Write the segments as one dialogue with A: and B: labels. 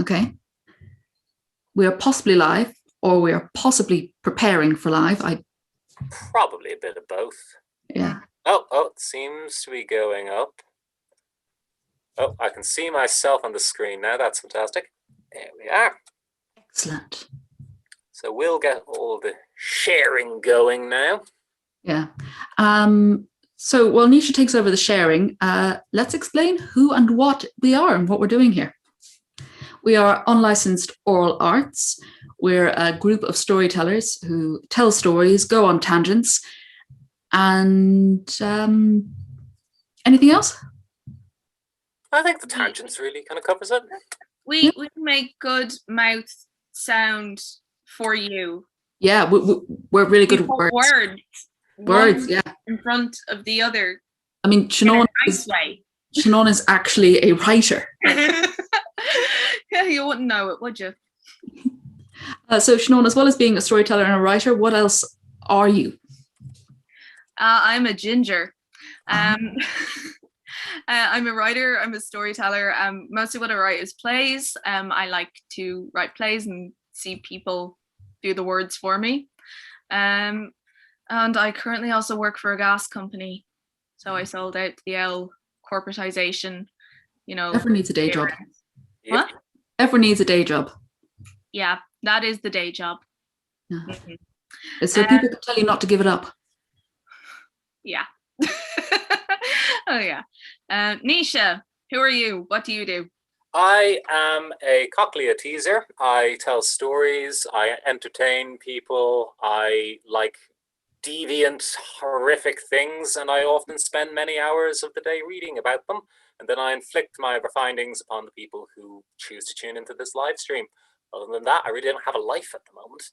A: Okay. We are possibly live, or we are possibly preparing for live.
B: Probably a bit of both.
A: Yeah.
B: Oh, it seems to be going up. Oh, I can see myself on the screen now. That's fantastic. There we are.
A: Excellent.
B: So we'll get all the sharing going now.
A: Yeah. So while Naoise takes over the sharing, let's explain who and what we are and what we're doing here. We are Unlicensed Oral Arts. We're a group of storytellers who tell stories, go on tangents, and anything else?
B: I think the tangents really kind of covers it.
C: We make good mouth sound for you.
A: Yeah, we're really good at words. Words, yeah.
C: In front of the other.
A: I mean, Sinead is actually a writer.
C: Yeah, you wouldn't know it, would you?
A: So Sinead, as well as being a storyteller and a writer, what else are you?
C: I'm a ginger. I'm a writer, I'm a storyteller. Mostly what I write is plays. I like to write plays and see people do the words for me. And I currently also work for a gas company. So I sold out the L corporatization,
A: Everyone needs a day job.
C: What?
A: Everyone needs a day job.
C: Yeah, that is the day job.
A: Yeah. So people can tell you not to give it up.
C: Yeah. Oh yeah. Naoise, who are you? What do you do?
B: I am a cochlea teaser. I tell stories. I entertain people. I like deviant, horrific things, and I often spend many hours of the day reading about them. And then I inflict my findings upon the people who choose to tune into this live stream. Other than that, I really don't have a life at the moment.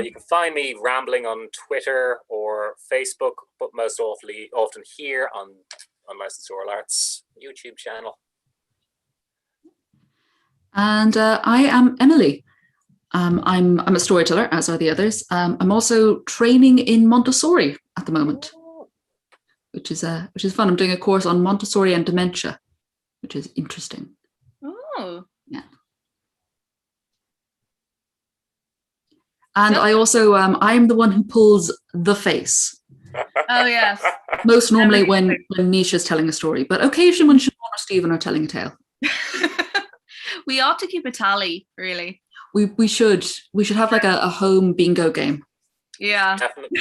B: You can find me rambling on Twitter or Facebook, but most often here on Unlicensed Oral Arts YouTube channel.
A: And I am Emily. I'm a storyteller, as are the others. I'm also training in Montessori at the moment, which is fun. I'm doing a course on Montessori and dementia, which is interesting.
C: Oh,
A: yeah. And I also I'm the one who pulls the face.
C: Oh yes.
A: Most normally when Naoise is telling a story, but occasionally when Sinead or Stephen are telling a tale.
C: We ought to keep a tally, really.
A: We should have like a home bingo game.
C: Yeah,
B: definitely.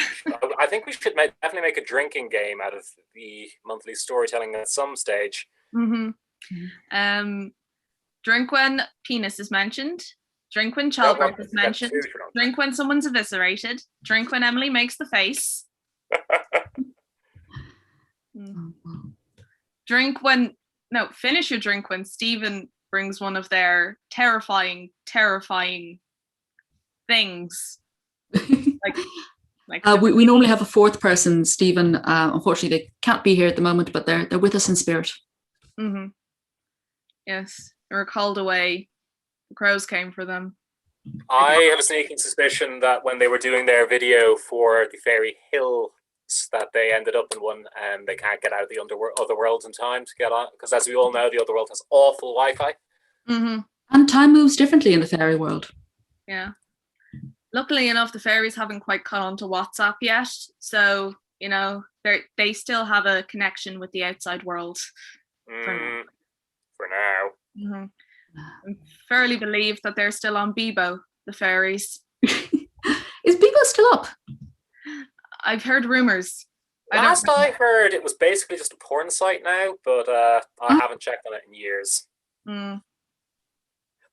B: I think we should definitely make a drinking game out of the monthly storytelling at some stage.
C: Mm-hmm. Drink when penis is mentioned. Drink when childbirth is mentioned. Drink when someone's eviscerated. Drink when Emily makes the face. Finish your drink when Stephen brings one of their terrifying things.
A: We normally have a fourth person, Stephen. Unfortunately, they can't be here at the moment, but they're with us in spirit.
C: Mm-hmm. Yes, they were called away. The crows came for them.
B: I have a sneaking suspicion that when they were doing their video for the Fairy Hills, that they ended up in one and they can't get out of the other world in time to get on, because as we all know, the other world has awful Wi-Fi.
C: Mm-hmm.
A: And time moves differently in the fairy world.
C: Yeah. Luckily enough, the fairies haven't quite caught on to WhatsApp yet, so they still have a connection with the outside world.
B: For now.
C: Mm-hmm. I fairly believe that they're still on Bebo, the fairies.
A: Is Bebo still up?
C: I've heard rumors.
B: Last I heard, it was basically just a porn site now, but I haven't checked on it in years. Not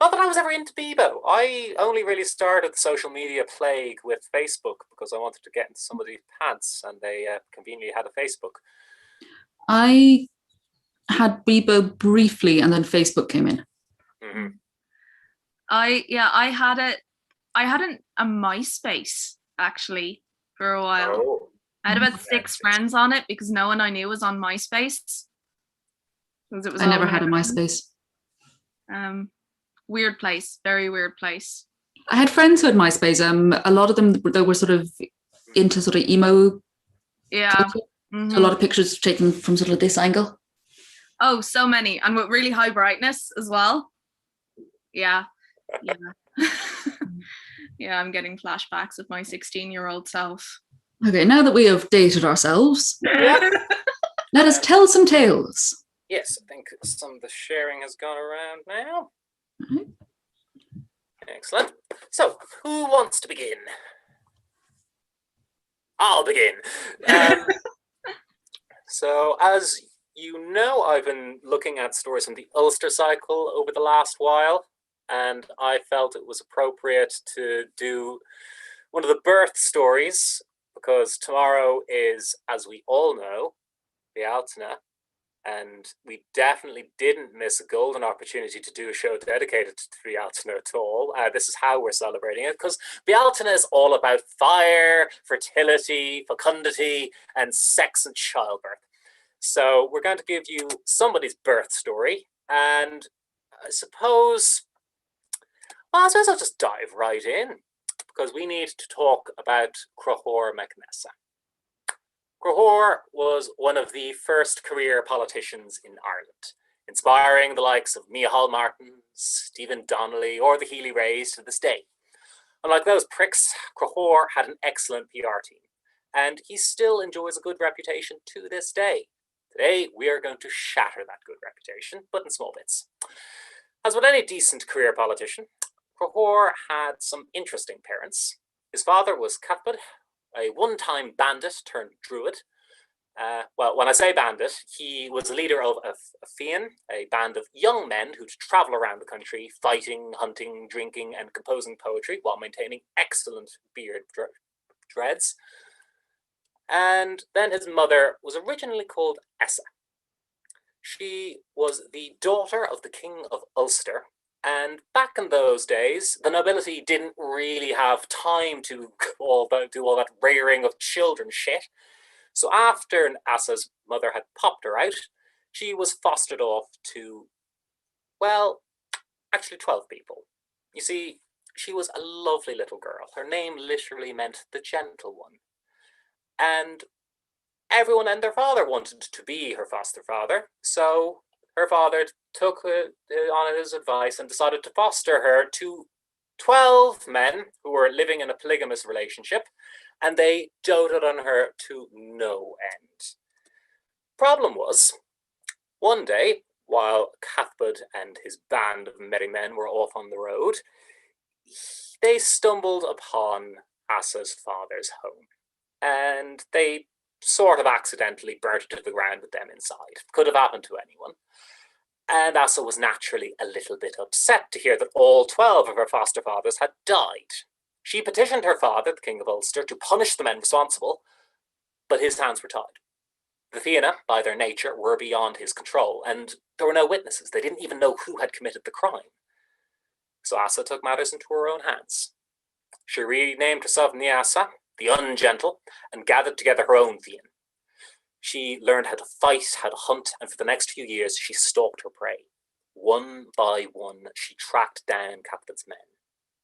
B: that I was ever into Bebo. I only really started the social media plague with Facebook because I wanted to get into somebody's pants, and they conveniently had a Facebook.
A: I had Bebo briefly, and then Facebook came in.
B: Mm-hmm.
C: I had a MySpace actually for a while.
B: Oh.
C: I had about 6 friends on it because no one I knew was on MySpace.
A: I never had a MySpace.
C: Weird place, very weird place.
A: I had friends who had MySpace. A lot of them they were sort of into sort of emo.
C: Yeah.
A: Mm-hmm. So a lot of pictures taken from sort of this angle.
C: Oh, so many, and with really high brightness as well. Yeah. Yeah, I'm getting flashbacks of my 16-year-old self.
A: Okay, now that we have dated ourselves,
B: Yep.
A: let us tell some tales.
B: Yes, I think some of the sharing has gone around now.
A: Right.
B: Excellent. So, who wants to begin? I'll begin. So, as you know, I've been looking at stories from the Ulster cycle over the last while, and I felt it was appropriate to do one of the birth stories, because tomorrow is, as we all know, the Altana, and we definitely didn't miss a golden opportunity to do a show dedicated to the Altana at all. This is how we're celebrating it, because the Altana is all about fire, fertility, fecundity, and sex and childbirth. So we're going to give you somebody's birth story, and I suppose I'll just dive right in, because we need to talk about Crochor MacNessa. Crochor was one of the first career politicians in Ireland, inspiring the likes of Micheál Martin, Stephen Donnelly, or the Healy Rays to this day. Unlike those pricks, Crochor had an excellent PR team, and he still enjoys a good reputation to this day. Today, we are going to shatter that good reputation, but in small bits. As with any decent career politician, Crochor had some interesting parents. His father was Cathbad, a one-time bandit turned druid. Well, when I say bandit, he was the leader of a Fian, a band of young men who'd travel around the country, fighting, hunting, drinking, and composing poetry while maintaining excellent beard dreads. And then his mother was originally called Essa. She was the daughter of the King of Ulster, and back in those days, the nobility didn't really have time to do all that rearing of children shit. So after Assa's mother had popped her out, she was fostered off to, well, actually 12 people. You see, she was a lovely little girl. Her name literally meant the gentle one. And everyone and their father wanted to be her foster father, so her father took on his advice and decided to foster her to 12 men who were living in a polygamous relationship, and they doted on her to no end. Problem was, one day, while Cathbad and his band of merry men were off on the road, they stumbled upon Assa's father's home, and they sort of accidentally burnt it to the ground with them inside. Could have happened to anyone. And Assa was naturally a little bit upset to hear that all 12 of her foster fathers had died. She petitioned her father, the King of Ulster, to punish the men responsible, but his hands were tied. The Fianna, by their nature, were beyond his control, and there were no witnesses. They didn't even know who had committed the crime. So Assa took matters into her own hands. She renamed herself Naoise, the Ungentle, and gathered together her own Fianna. She learned how to fight, how to hunt, and for the next few years she stalked her prey. One by one, she tracked down Cathbad's men,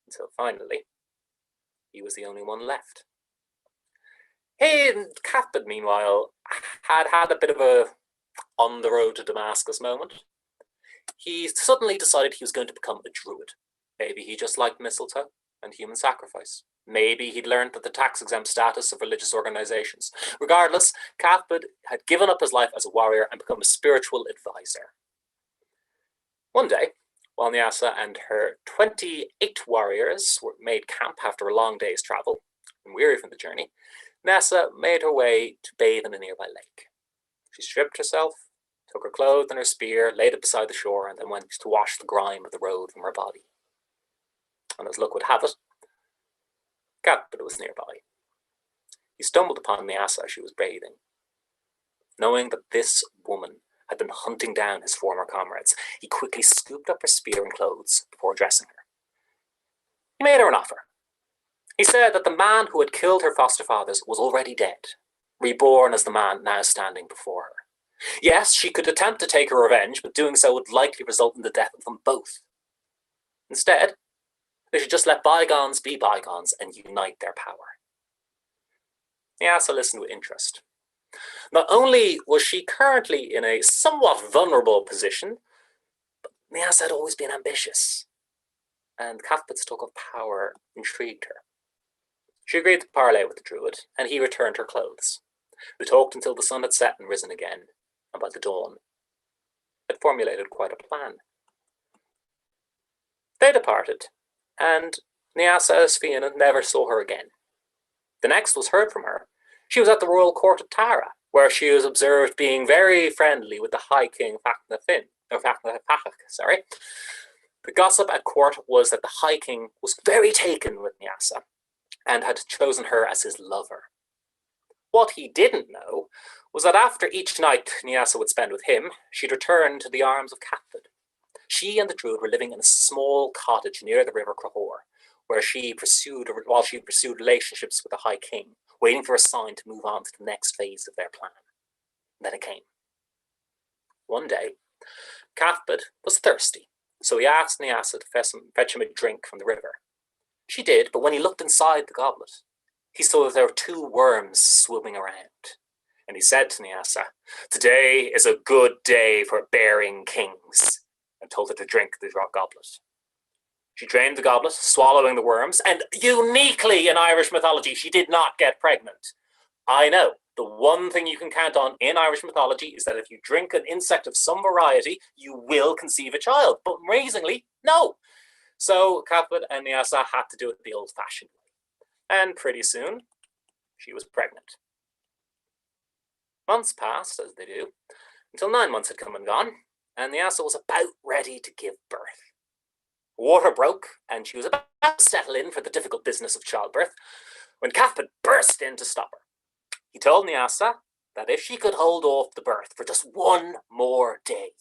B: until finally, he was the only one left. Cathbad, meanwhile, had a bit of a on the road to Damascus moment. He suddenly decided he was going to become a druid. Maybe he just liked mistletoe and human sacrifice. Maybe he'd learned that the tax-exempt status of religious organizations. Regardless, Cathbad had given up his life as a warrior and become a spiritual advisor. One day, while Naoise and her 28 warriors made camp after a long day's travel, and weary from the journey, Naoise made her way to bathe in a nearby lake. She stripped herself, took her clothes and her spear, laid it beside the shore, and then went to wash the grime of the road from her body. And as luck would have it, Cathbad was nearby. He stumbled upon Naoise as she was bathing. Knowing that this woman had been hunting down his former comrades, he quickly scooped up her spear and clothes before addressing her. He made her an offer. He said that the man who had killed her foster fathers was already dead, reborn as the man now standing before her. Yes, she could attempt to take her revenge, but doing so would likely result in the death of them both. Instead, they should just let bygones be bygones and unite their power. Naoise listened with interest. Not only was she currently in a somewhat vulnerable position, but Naoise had always been ambitious. and Cathbot's talk of power intrigued her. She agreed to parley with the druid, and he returned her clothes. We talked until the sun had set and risen again, and by the dawn had formulated quite a plan. They departed, and Naoise Sfiana never saw her again. The next was heard from her. She was at the royal court at Tara, where she was observed being very friendly with the High King Facna Fachach. The gossip at court was that the High King was very taken with Naoise and had chosen her as his lover. What he didn't know was that after each night Naoise would spend with him, she'd return to the arms of Cathbot. She and the druid were living in a small cottage near the river Crahor, while she pursued relationships with the High King, waiting for a sign to move on to the next phase of their plan. And then it came. One day, Cathbot was thirsty, so he asked Naoise to fetch him a drink from the river. She did, but when he looked inside the goblet, he saw that there were 2 worms swimming around. And he said to Naoise, "Today is a good day for bearing kings," and told her to drink the goblet. She drained the goblet, swallowing the worms, and uniquely in Irish mythology, she did not get pregnant. I know, the one thing you can count on in Irish mythology is that if you drink an insect of some variety, you will conceive a child. But amazingly, no. So Cathbot and Naoise had to do it the old-fashioned way. And pretty soon, she was pregnant. Months passed, as they do, until 9 months had come and gone, and Naoise was about ready to give birth. Water broke, and she was about to settle in for the difficult business of childbirth, when Cathbot burst in to stop her. He told Naoise that if she could hold off the birth for just 1 more day,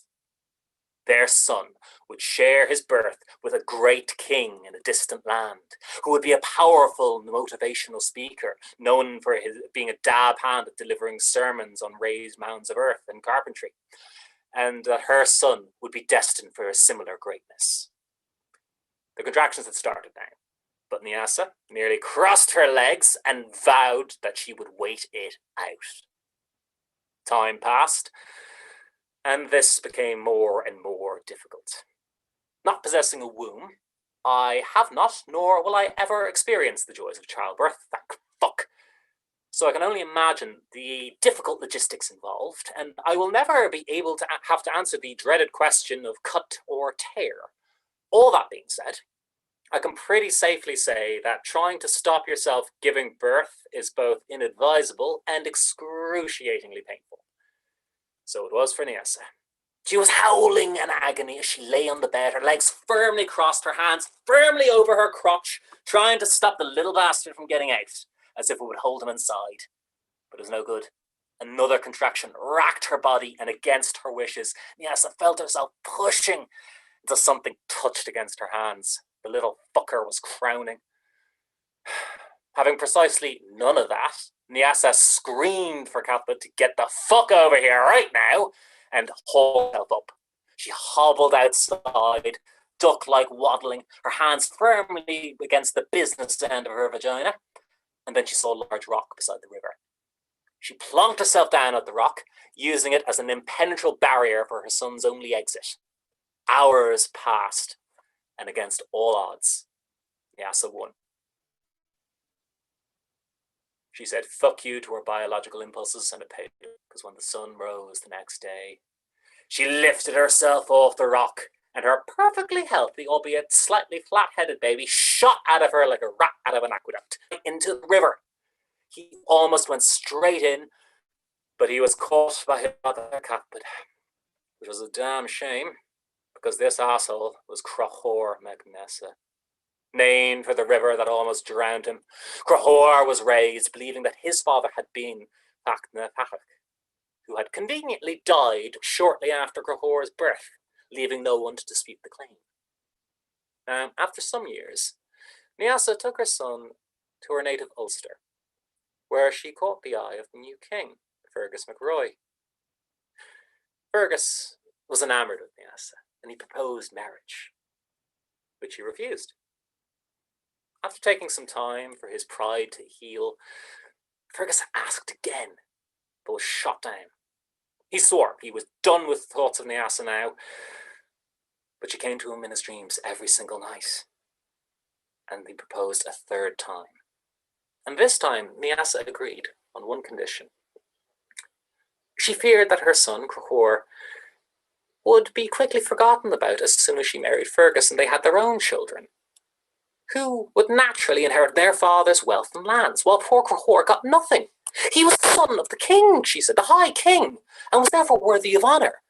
B: their son would share his birth with a great king in a distant land, who would be a powerful motivational speaker, known for being a dab hand at delivering sermons on raised mounds of earth and carpentry, and that her son would be destined for a similar greatness. The contractions had started now, but Naoise merely crossed her legs and vowed that she would wait it out. Time passed, and this became more and more difficult. Not possessing a womb, I have not, nor will I ever experience the joys of childbirth, thank fuck. So I can only imagine the difficult logistics involved, and I will never be able to have to answer the dreaded question of cut or tear. All that being said, I can pretty safely say that trying to stop yourself giving birth is both inadvisable and excruciatingly painful. So it was for Naoise. She was howling in agony as she lay on the bed, her legs firmly crossed, her hands firmly over her crotch, trying to stop the little bastard from getting out, as if it would hold him inside. But it was no good. Another contraction racked her body, and against her wishes, Naoise felt herself pushing until something touched against her hands. The little fucker was crowning. Having precisely none of that, Naoise screamed for Cathbot to get the fuck over here right now and hauled herself up. She hobbled outside, duck-like waddling, her hands firmly against the business end of her vagina, and then she saw a large rock beside the river. She plonked herself down at the rock, using it as an impenetrable barrier for her son's only exit. Hours passed, and against all odds, Naoise won. She said fuck you to her biological impulses, and it paid, because when the sun rose the next day, she lifted herself off the rock, and her perfectly healthy, albeit slightly flat-headed baby shot out of her like a rat out of an aqueduct into the river. He almost went straight in, but he was caught by his mother, Cathbot, which was a damn shame, because this asshole was Crahor Magnessa, named for the river that almost drowned him. Crahor was raised believing that his father had been Facna Fachach, who had conveniently died shortly after Crahor's birth, leaving no one to dispute the claim. After some years, Naoise took her son to her native Ulster, where she caught the eye of the new king, Fergus MacRoy. Fergus was enamoured of Naoise, and he proposed marriage, which he refused. After taking some time for his pride to heal, Fergus asked again, but was shot down. He swore he was done with thoughts of Naoise now, but she came to him in his dreams every single night, and he proposed a third time. And this time, Naoise agreed on one condition. She feared that her son, Crahor, would be quickly forgotten about as soon as she married Fergus and they had their own children, who would naturally inherit their father's wealth and lands, while poor Crahor got nothing. He was the son of the king, she said, the High King, and was therefore worthy of honour.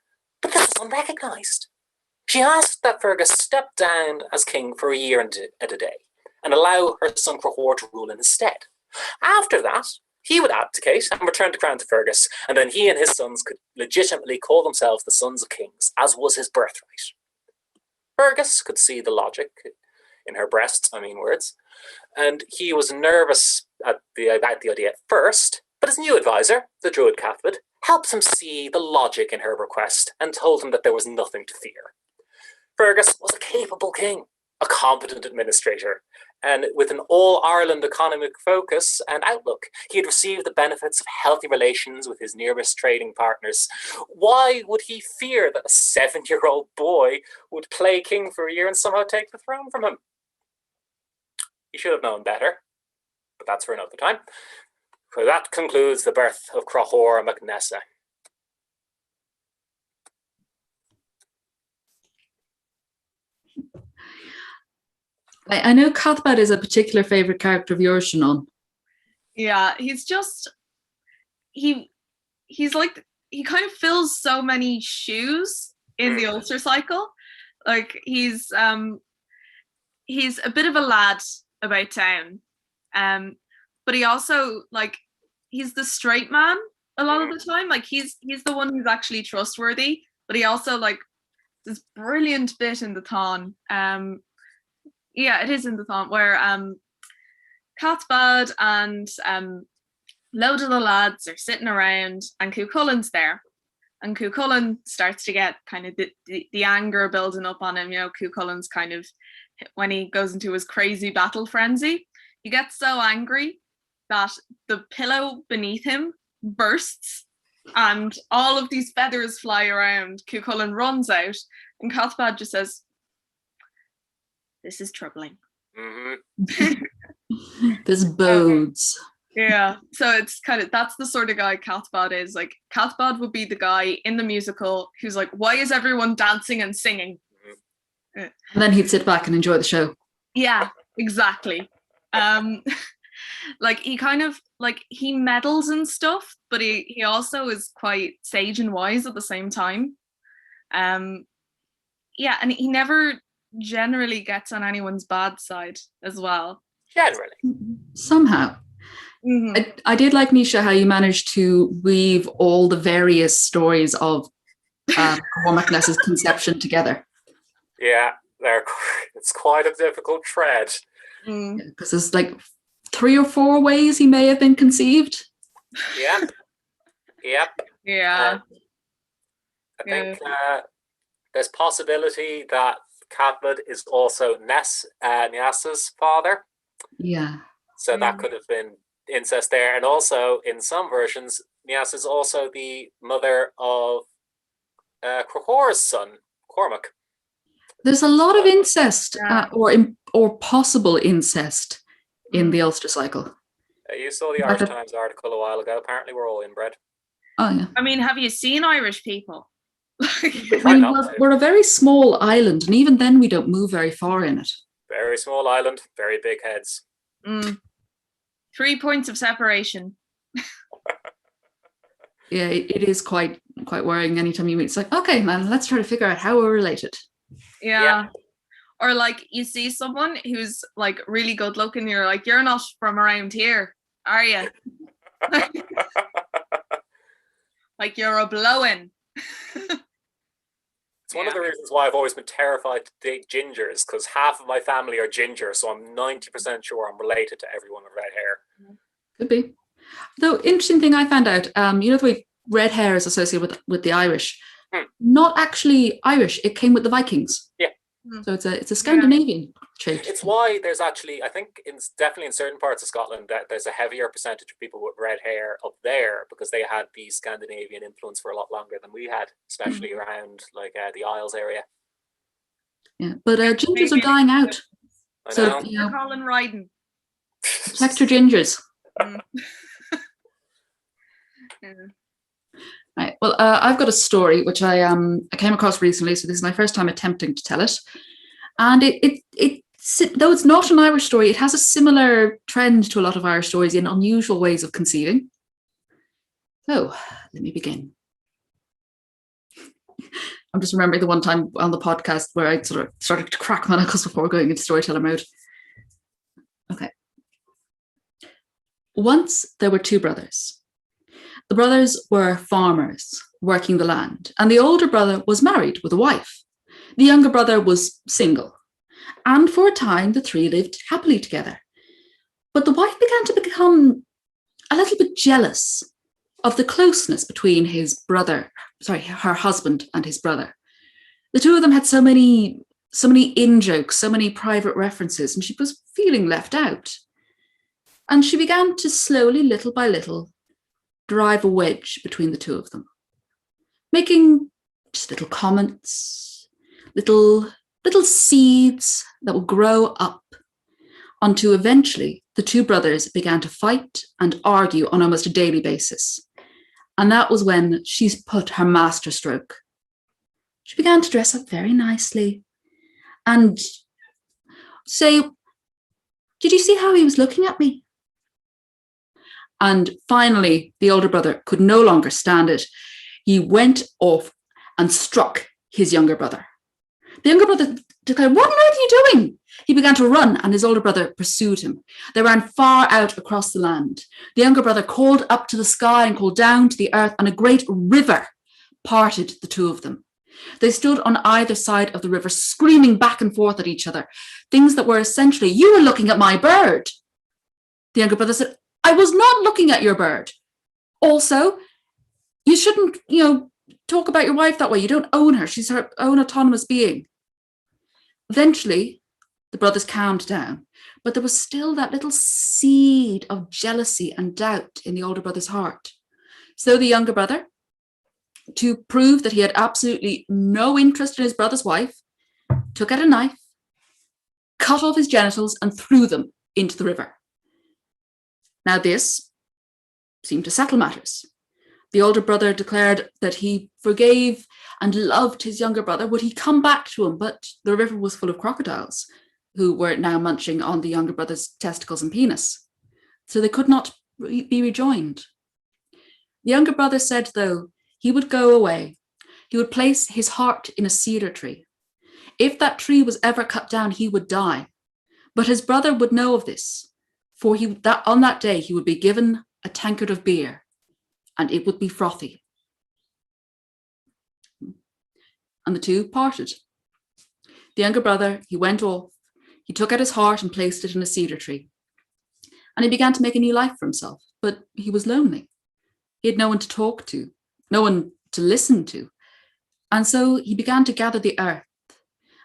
B: But this was unrecognised. She asked that Fergus step down as king for a year and a day, and allow her son Crahor to rule in his stead. After that, he would abdicate and return the crown to Fergus, and then he and his sons could legitimately call themselves the sons of kings, as was his birthright. Fergus could see the logic in her breast, words, and he was nervous about the idea at first, but his new advisor, the druid Cathbad, helped him see the logic in her request and told him that there was nothing to fear. Fergus was a capable king, a competent administrator, and with an all-Ireland economic focus and outlook, he had received the benefits of healthy relations with his nearest trading partners. Why would he fear that a 7-year-old boy would play king for a year and somehow take the throne from him? He should have known better, but that's for another time. So that concludes the birth of Crahor mac Nessa.
A: I know Cathbad is a particular favourite character of yours, Shannon.
C: Yeah, he's like, he kind of fills so many shoes in the Ulster cycle. Like, he's a bit of a lad about town, but he also, like, he's the straight man a lot of the time. Like, he's the one who's actually trustworthy, but he also, like, this brilliant bit in the Thon. Yeah, it is in the Thon where Cathbad and load of the lads are sitting around and Cuchullin's there. And Cuchullin starts to get kind of the anger building up on him. You know, Cuchullin's kind of, when he goes into his crazy battle frenzy, he gets so angry that the pillow beneath him bursts and all of these feathers fly around. Cuchullin runs out and Cathbad just says, "This is troubling."
A: This bodes.
C: Yeah, so it's kind of, that's the sort of guy Cathbad is. Like, Cathbad would be the guy in the musical who's like, why is everyone dancing and singing?
A: And then he'd sit back and enjoy the show.
C: Yeah, exactly. Like, he kind of, like, he meddles and stuff, but he also is quite sage and wise at the same time. Yeah, and he never generally gets on anyone's bad side as well.
B: Generally.
A: Somehow. I did like, Naoise, how you managed to weave all the various stories of Cormac Ness's conception together.
B: Yeah, it's quite a difficult thread.
A: Because there's like 3 or 4 ways he may have been conceived.
B: Yep.
C: Yeah.
B: I think there's possibility that Cathbad is also Naoise's father.
A: Yeah.
B: So that could have been incest there. And also, in some versions, Naoise is also the mother of Crahor's son, Cormac.
A: There's a lot of incest or possible incest in the Ulster cycle.
B: You saw the Irish Times article a while ago. Apparently, we're all inbred.
A: Oh, yeah.
C: I mean, have you seen Irish people?
A: We're a very small island, and even then we don't move very far in it.
B: Very small island, very big heads.
C: 3 points of separation.
A: Yeah, it is quite worrying anytime you meet. It's like, okay, man, let's try to figure out how we're related.
C: Yeah. Or like, you see someone who's like really good looking, you're like, you're not from around here, are you? Like, you're a blow-in.
B: It's one of the reasons why I've always been terrified to date gingers, because half of my family are ginger, so I'm 90% sure I'm related to everyone with red hair.
A: Could be. Though, interesting thing I found out, you know the way red hair is associated with the Irish? Not actually Irish, it came with the Vikings.
B: Yeah.
A: So it's a Scandinavian trait.
B: It's why there's actually, I think, definitely in certain parts of Scotland, that there's a heavier percentage of people with red hair up there because they had the Scandinavian influence for a lot longer than we had, especially around like the Isles area.
A: Yeah, but gingers are dying out. So,
B: know.
A: you know,
C: Colin Ryden.
A: protect your gingers.
C: Mm. Yeah.
A: Right. Well, I've got a story which I came across recently, so this is my first time attempting to tell it. And though it's not an Irish story, it has a similar trend to a lot of Irish stories in unusual ways of conceiving. So let me begin. I'm just remembering the one time on the podcast where I sort of started to crack my knuckles before going into storyteller mode. Okay. Once there were two brothers. The brothers were farmers working the land, and the older brother was married with a wife. The younger brother was single, and for a time the three lived happily together. But the wife began to become a little bit jealous of the closeness between her husband and his brother. The two of them had so many in-jokes, so many private references, and she was feeling left out. And she began to slowly, little by little, drive a wedge between the two of them, making just little comments, little seeds that would grow up until eventually the two brothers began to fight and argue on almost a daily basis. And that was when she put her masterstroke. She began to dress up very nicely and say, "Did you see how he was looking at me?" And finally, the older brother could no longer stand it. He went off and struck his younger brother. The younger brother declared, "What on earth are you doing?" He began to run, and his older brother pursued him. They ran far out across the land. The younger brother called up to the sky and called down to the earth, and a great river parted the two of them. They stood on either side of the river, screaming back and forth at each other, things that were essentially, "You were looking at my bird." The younger brother said, "I was not looking at your bird. Also, you shouldn't, talk about your wife that way. You don't own her. She's her own autonomous being." Eventually, the brothers calmed down, but there was still that little seed of jealousy and doubt in the older brother's heart. So the younger brother, to prove that he had absolutely no interest in his brother's wife, took out a knife, cut off his genitals, and threw them into the river. Now this seemed to settle matters. The older brother declared that he forgave and loved his younger brother. Would he come back to him? But the river was full of crocodiles who were now munching on the younger brother's testicles and penis. So they could not be rejoined. The younger brother said, though, he would go away. He would place his heart in a cedar tree. If that tree was ever cut down, he would die. But his brother would know of this, for on that day he would be given a tankard of beer, and it would be frothy. And the two parted. The younger brother, he went off, he took out his heart and placed it in a cedar tree. And he began to make a new life for himself, but he was lonely. He had no one to talk to, no one to listen to. And so he began to gather the earth,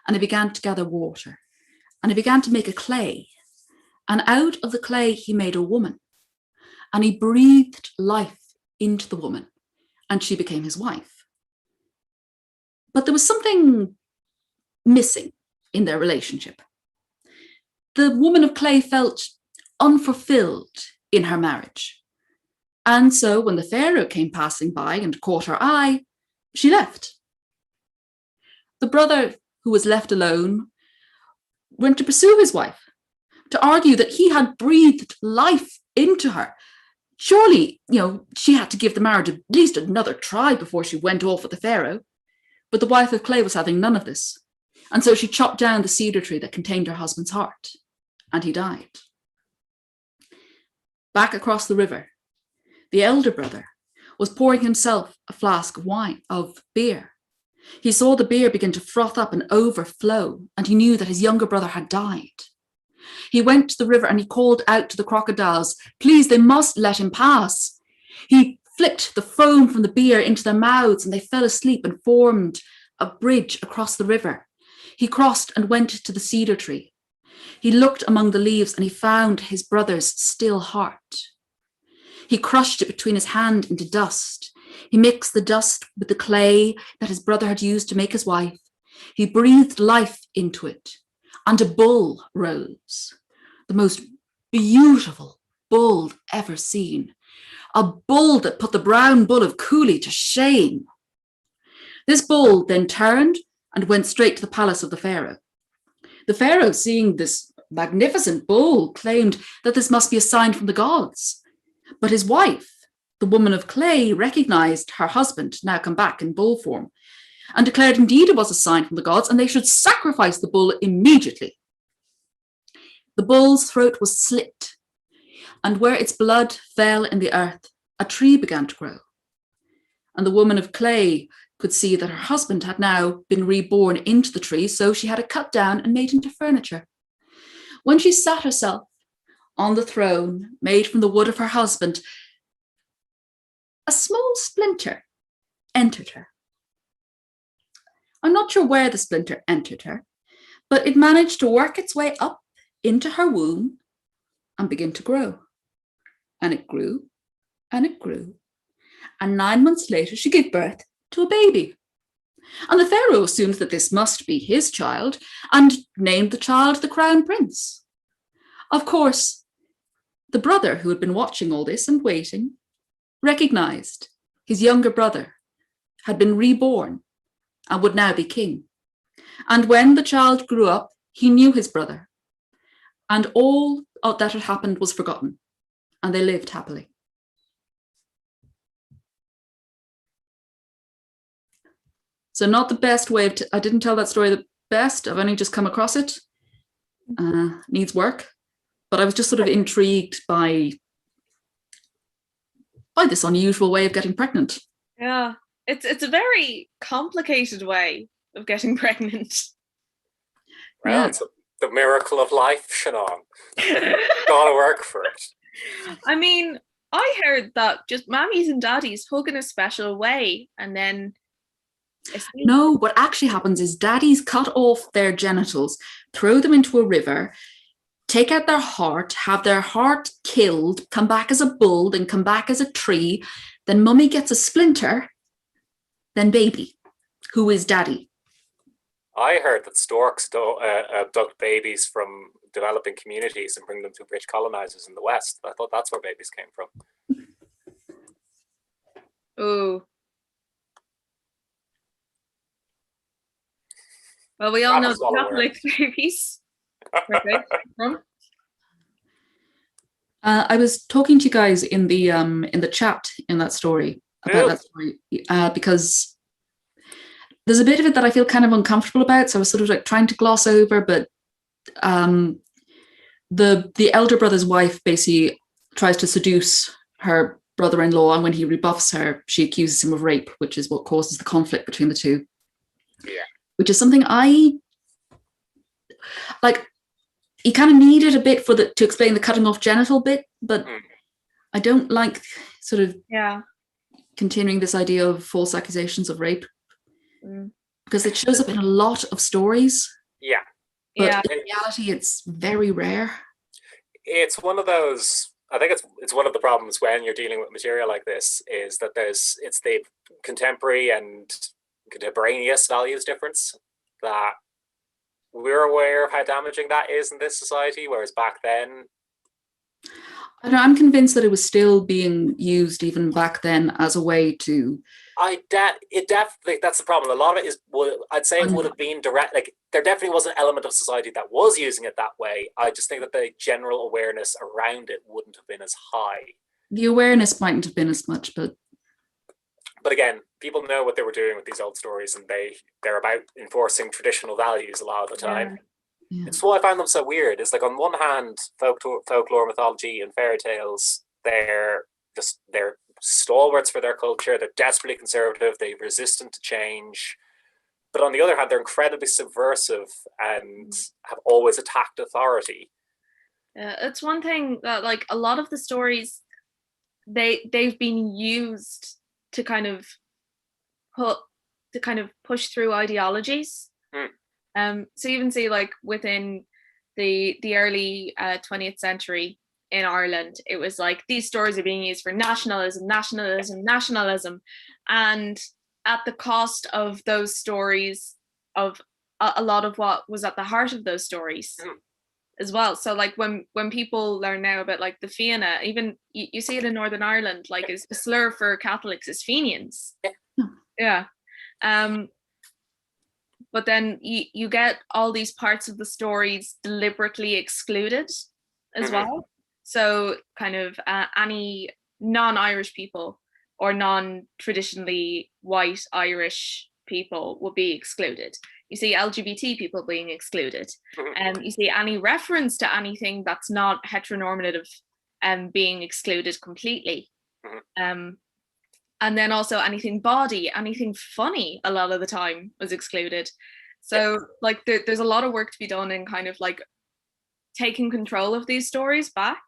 A: and he began to gather water, and he began to make a clay. And out of the clay, he made a woman, and he breathed life into the woman, and she became his wife. But there was something missing in their relationship. The woman of clay felt unfulfilled in her marriage. And so when the Pharaoh came passing by and caught her eye, she left. The brother, who was left alone, went to pursue his wife, to argue that he had breathed life into her. Surely, she had to give the marriage at least another try before she went off with the Pharaoh. But the wife of clay was having none of this. And so she chopped down the cedar tree that contained her husband's heart, and he died. Back across the river, the elder brother was pouring himself a flask of beer. He saw the beer begin to froth up and overflow, and he knew that his younger brother had died. He went to the river and he called out to the crocodiles, "Please, they must let him pass." He flicked the foam from the beer into their mouths, and they fell asleep and formed a bridge across the river. He crossed and went to the cedar tree. He looked among the leaves and he found his brother's still heart. He crushed it between his hand into dust. He mixed the dust with the clay that his brother had used to make his wife. He breathed life into it, and a bull rose, the most beautiful bull ever seen, a bull that put the brown bull of Cooley to shame. This bull then turned and went straight to the palace of the pharaoh. The pharaoh, seeing this magnificent bull, claimed that this must be a sign from the gods. But his wife, the woman of clay, recognized her husband, now come back in bull form, and declared indeed it was a sign from the gods, and they should sacrifice the bull immediately. The bull's throat was slit, and where its blood fell in the earth, a tree began to grow. And the woman of clay could see that her husband had now been reborn into the tree, so she had it cut down and made into furniture. When she sat herself on the throne made from the wood of her husband, a small splinter entered her. I'm not sure where the splinter entered her, but it managed to work its way up into her womb and begin to grow. And it grew, and it grew. And 9 months later, she gave birth to a baby. And the pharaoh assumed that this must be his child and named the child the crown prince. Of course, the brother who had been watching all this and waiting recognized his younger brother had been reborn and would now be king. And when the child grew up, he knew his brother, and all that had happened was forgotten, and they lived happily. So not the best way of, I didn't tell that story the best, I've only just come across it, needs work, but I was just sort of intrigued by this unusual way of getting pregnant.
C: Yeah, it's a very complicated way of getting pregnant.
B: Well,
A: Yeah.
B: it's the miracle of life, Shannon. Gotta work for it.
C: I mean, I heard that just mammies and daddies hug in a special way, and then
A: No, what actually happens is daddies cut off their genitals, throw them into a river, take out their heart, have their heart killed, come back as a bull, then come back as a tree, then mummy gets a splinter, then baby, who is daddy.
B: I heard that storks abduct babies from developing communities and bring them to rich colonizers in the West. I thought that's where babies came from.
C: oh. Well, we all know the Catholic babies.
A: I was talking to you guys in the chat in that story about that story because there's a bit of it that I feel kind of uncomfortable about. So I was sort of like trying to gloss over, but the elder brother's wife basically tries to seduce her brother-in-law, and when he rebuffs her, she accuses him of rape, which is what causes the conflict between the two.
B: Yeah.
A: Which is something I like. You kind of needed a bit to explain the cutting off genital bit, but I don't like sort of continuing this idea of false accusations of rape because it shows up in a lot of stories.
B: Yeah.
A: But in reality, it's very rare. It's
B: one of those. I think it's one of the problems when you're dealing with material like this is that it's the contemporary and contemporaneous values difference that we're aware of how damaging that is in this society, whereas back then,
A: I know, I'm convinced that it was still being used even back then as a way to.
B: It definitely, that's the problem. A lot of it is, I'd say it would have been direct. Like there definitely was an element of society that was using it that way. I just think that the general awareness around it wouldn't have been as high.
A: The awareness mightn't have been as much, but
B: again, people know what they were doing with these old stories, and they're about enforcing traditional values a lot of the time.
A: Yeah.
B: It's why I find them so weird. It's like on one hand, folklore, mythology, and fairy tales, they're stalwarts for their culture. They're desperately conservative. They're resistant to change. But on the other hand, they're incredibly subversive and have always attacked authority.
C: It's one thing that, like, a lot of the stories, they've been used to kind of push through ideologies. So you even see, like, within the early 20th century in Ireland, it was like these stories are being used for nationalism, and at the cost of those stories of a lot of what was at the heart of those stories as well. So like when people learn now about like the Fianna, even you see it in Northern Ireland, like is a slur for Catholics is Fenians. Yeah. But then you get all these parts of the stories deliberately excluded as well. So kind of any non-Irish people or non-traditionally white Irish people will be excluded. You see LGBT people being excluded. You see any reference to anything that's not heteronormative being excluded completely. And then also anything bawdy, anything funny, a lot of the time was excluded. So like there's a lot of work to be done in kind of like taking control of these stories back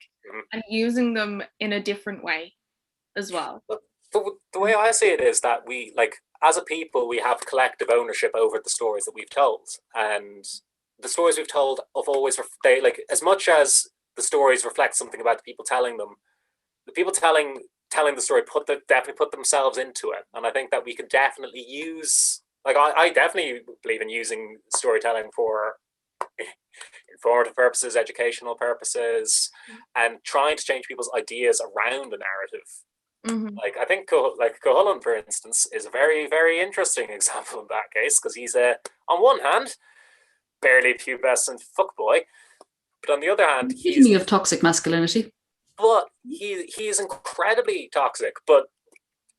C: and using them in a different way as well.
B: The way I see it is that we, like, as a people, we have collective ownership over the stories that we've told, and the stories we've told have always, they, like, as much as the stories reflect something about the people telling them, the people telling the story definitely put themselves into it. And I think that we can definitely use, like, I definitely believe in using storytelling for informative purposes, educational purposes, and trying to change people's ideas around a narrative. Like, I think Cuchulainn, for instance, is a very, very interesting example in that case, because he's on one hand barely pubescent fuckboy, but on the other hand,
A: he's of toxic masculinity.
B: But he is incredibly toxic, but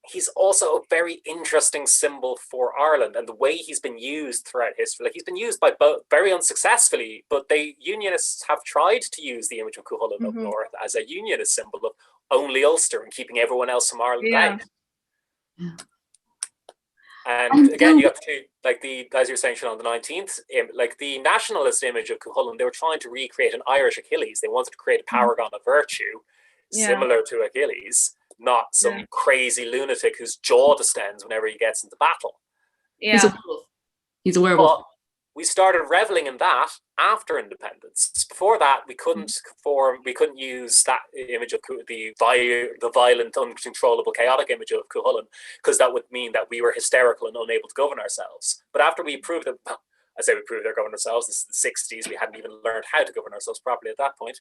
B: he's also a very interesting symbol for Ireland and the way he's been used throughout history. Like, he's been used by both very unsuccessfully, but Unionists have tried to use the image of Cuchulainn up north as a Unionist symbol of only Ulster and keeping everyone else from Ireland out. And again, you have to, like, as you were saying, Sinead, on the 19th, like the nationalist image of Cuchulainn, they were trying to recreate an Irish Achilles. They wanted to create a paragon of virtue similar to Achilles, not some crazy lunatic whose jaw distends whenever he gets into battle.
A: He's a werewolf.
B: But we started reveling in that after independence. Before that, we couldn't use that image of the violent, uncontrollable, chaotic image of Cuchulainn, because that would mean that we were hysterical and unable to govern ourselves. But after we proved that, I say we proved our govern ourselves, this is the 60s, we hadn't even learned how to govern ourselves properly at that point.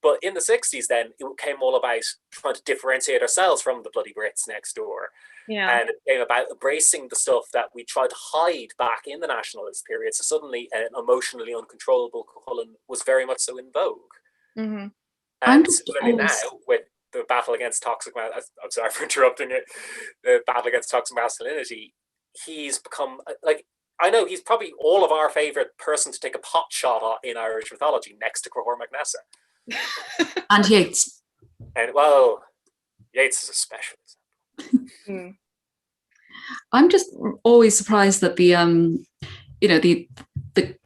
B: But in the 60s then, it came all about trying to differentiate ourselves from the bloody Brits next door. And it came about embracing the stuff that we tried to hide back in the nationalist period. So suddenly an emotionally uncontrollable Cuchulainn was very much so in vogue. And similarly now, with the battle against toxic, I'm sorry for interrupting it, the battle against toxic masculinity, he's become, like, I know he's probably all of our favourite person to take a pot shot at in Irish mythology, next to Crahor MacNessa.
A: And Yeats.
B: And, well, Yeats is a special example.
A: I'm just always surprised that the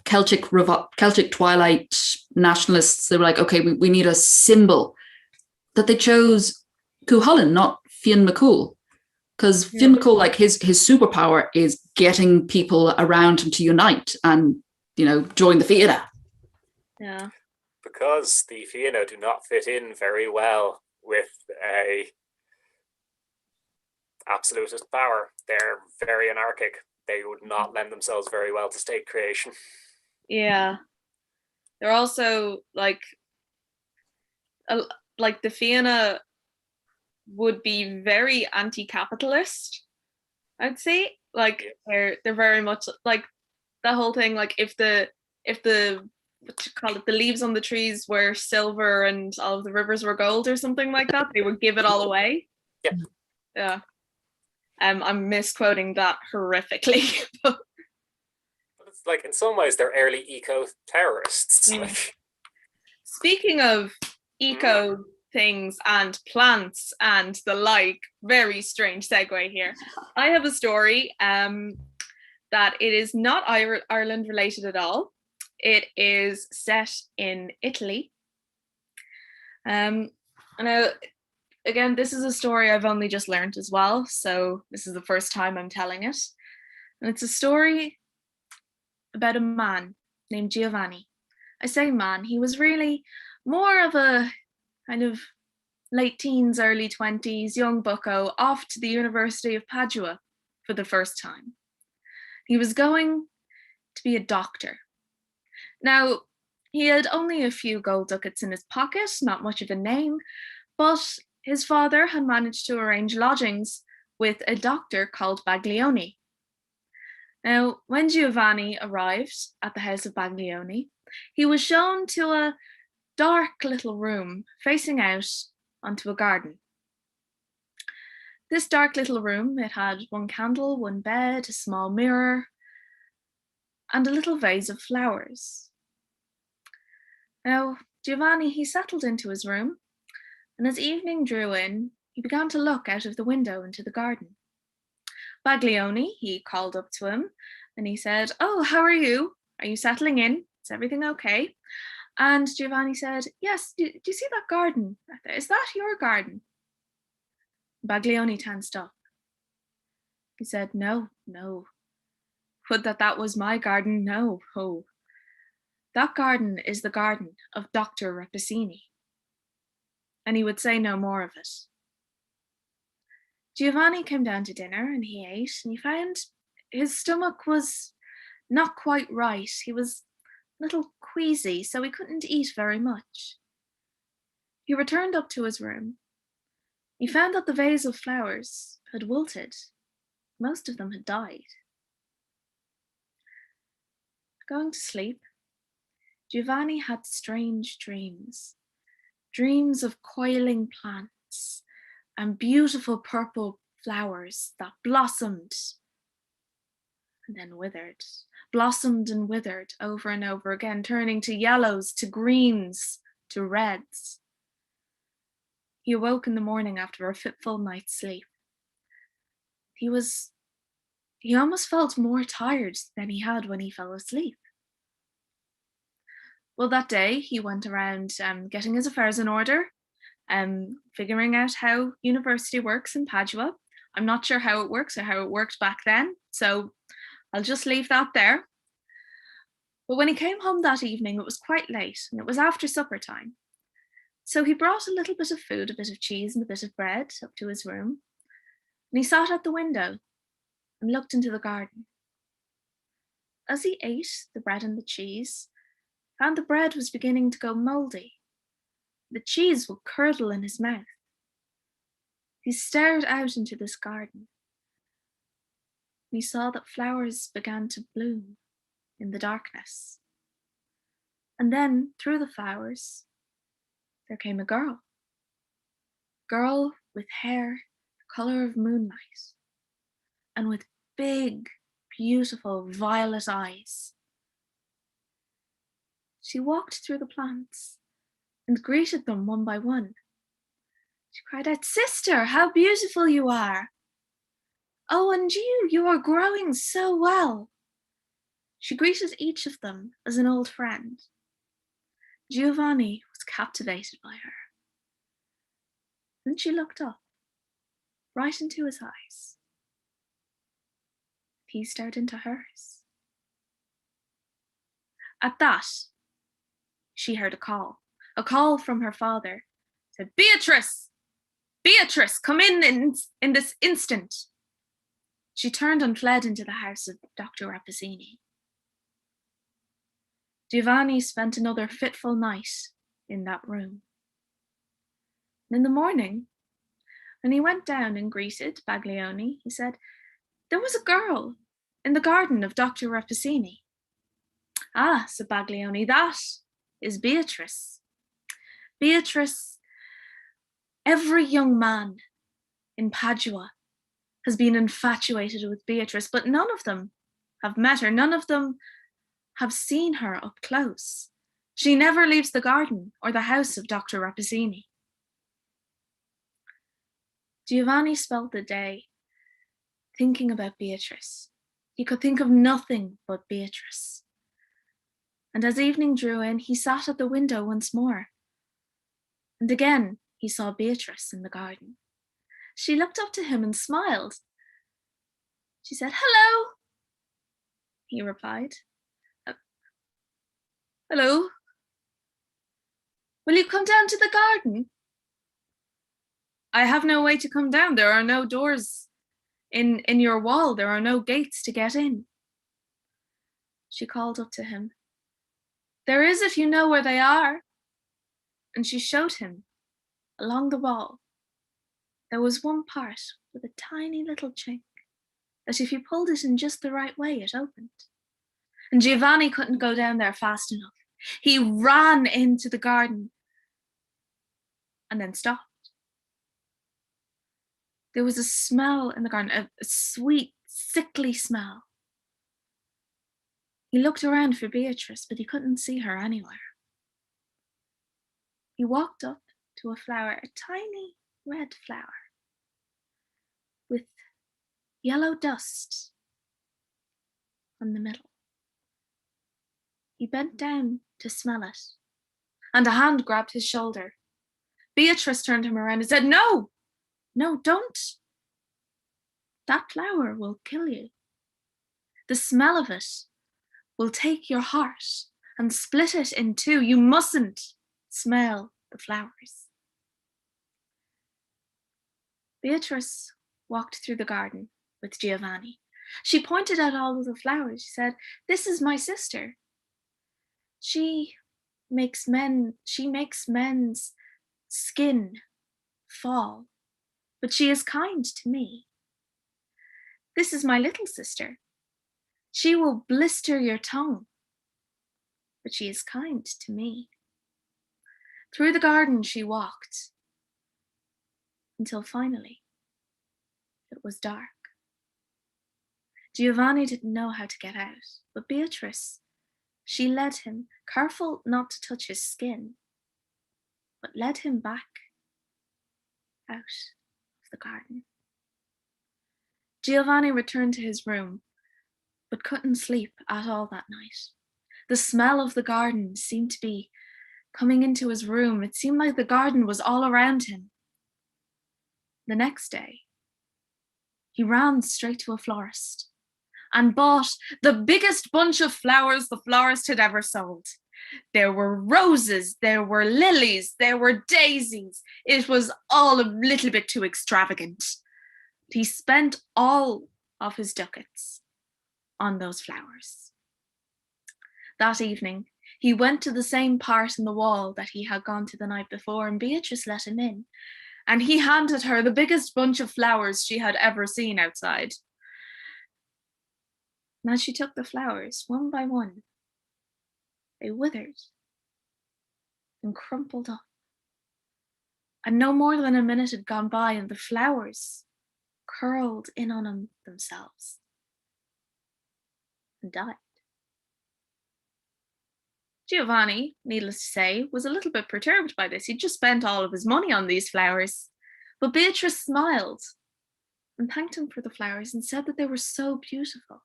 A: Celtic Twilight nationalists, they were like, okay, we need a symbol. That they chose Cuchulainn, not Fionn McCool. Because Fionn McCool, like, his superpower is getting people around him to unite and, join the Fianna.
C: Yeah.
B: Because the Fianna do not fit in very well with a absolutist power. They're very anarchic. They would not lend themselves very well to state creation.
C: Yeah. They're also like the Fianna would be very anti-capitalist, I'd say. Like they're very much like the whole thing, like if the what you call it, the leaves on the trees were silver and all of the rivers were gold or something like that, they would give it all away. Yeah. I'm misquoting that horrifically.
B: But it's like, in some ways, they're early eco-terrorists. Like,
C: speaking of eco things and plants and the like, very strange segue here. I have a story that it is not Ireland related at all. It is set in Italy. And again, this is a story I've only just learned as well, so this is the first time I'm telling it. And it's a story about a man named Giovanni. I say man, he was really more of a kind of late teens, early 20s, young bucko, off to the University of Padua for the first time. He was going to be a doctor. Now, he had only a few gold ducats in his pocket, not much of a name, but his father had managed to arrange lodgings with a doctor called Baglioni. Now, when Giovanni arrived at the house of Baglioni, he was shown to a dark little room facing out onto a garden. This dark little room, it had one candle, one bed, a small mirror, and a little vase of flowers. Now, Giovanni, he settled into his room, and as evening drew in, he began to look out of the window into the garden. Baglioni, he called up to him, and he said, "Oh, how are you? Are you settling in? Is everything okay?" And Giovanni said, "Yes, do you see that garden? Is that your garden?" Baglioni tensed up. He said, No. Would that was my garden? No. Oh. That garden is the garden of Dr. Rappaccini. And he would say no more of it. Giovanni came down to dinner and he ate, and he found his stomach was not quite right. He was a little queasy, so he couldn't eat very much. He returned up to his room. He found that the vase of flowers had wilted. Most of them had died. Going to sleep, Giovanni had strange dreams. Dreams of coiling plants and beautiful purple flowers that blossomed and then withered, blossomed and withered over and over again, turning to yellows, to greens, to reds. He awoke in the morning after a fitful night's sleep. He almost felt more tired than he had when he fell asleep. Well, that day he went around getting his affairs in order, figuring out how university works in Padua. I'm not sure how it works or how it worked back then, so I'll just leave that there. But when he came home that evening, it was quite late, and it was after supper time. So he brought a little bit of food, a bit of cheese and a bit of bread up to his room, and he sat at the window and looked into the garden. As he ate the bread and the cheese, found the bread was beginning to go mouldy. The cheese would curdle in his mouth. He stared out into this garden. He saw that flowers began to bloom in the darkness. And then, through the flowers, there came a girl. Girl with hair the color of moonlight, and with big, beautiful violet eyes. She walked through the plants and greeted them one by one. She cried out, "Sister, how beautiful you are! Oh, and you are growing so well." She greeted each of them as an old friend. Giovanni was captivated by her. Then she looked up, right into his eyes. He stared into hers. At that, she heard a call from her father. It said, "Beatrice! Beatrice, come in this instant." She turned and fled into the house of Dr. Rappaccini. Giovanni spent another fitful night in that room. And in the morning, when he went down and greeted Baglioni, he said, "There was a girl in the garden of Dr. Rappaccini." "Ah," said Baglioni, "that is Beatrice. Beatrice, every young man in Padua has been infatuated with Beatrice, but none of them have met her. None of them have seen her up close. She never leaves the garden or the house of Dr. Rappaccini." Giovanni spent the day thinking about Beatrice. He could think of nothing but Beatrice. And as evening drew in, he sat at the window once more. And again, he saw Beatrice in the garden. She looked up to him and smiled. She said, "Hello," he replied. "Hello. Will you come down to the garden?" "I have no way to come down. There are no doors in your wall. There are no gates to get in." she called up to him. "There is if you know where they are." And she showed him, along the wall, there was one part with a tiny little chink that if you pulled it in just the right way, it opened. And Giovanni couldn't go down there fast enough. He ran into the garden and then stopped. There was a smell in the garden, a sweet, sickly smell. He looked around for Beatrice, but he couldn't see her anywhere. He walked up to a flower, a tiny red flower, with yellow dust on the middle. He bent down to smell it, and a hand grabbed his shoulder. Beatrice turned him around and said, "No, no, don't. That flower will kill you. The smell of it will take your heart and split it in two. You mustn't smell the flowers." Beatrice walked through the garden with Giovanni. She pointed out all of the flowers. She said, "This is my sister. She makes men's skin fall, but she is kind to me. This is my little sister. She will blister your tongue, but she is kind to me." Through the garden she walked until finally it was dark. Giovanni didn't know how to get out, but Beatrice, she led him, careful not to touch his skin, but led him back out of the garden. Giovanni returned to his room, but couldn't sleep at all that night. The smell of the garden seemed to be coming into his room. It seemed like the garden was all around him. The next day, he ran straight to a florist and bought the biggest bunch of flowers the florist had ever sold. There were roses, there were lilies, there were daisies. It was all a little bit too extravagant. He spent all of his ducats on those flowers. That evening, he went to the same part in the wall that he had gone to the night before, and Beatrice let him in, and he handed her the biggest bunch of flowers she had ever seen outside. And as she took the flowers, one by one, they withered and crumpled up. And no more than a minute had gone by, and the flowers curled in on themselves and died. Giovanni, needless to say, was a little bit perturbed by this. He'd just spent all of his money on these flowers. But Beatrice smiled and thanked him for the flowers and said that they were so beautiful.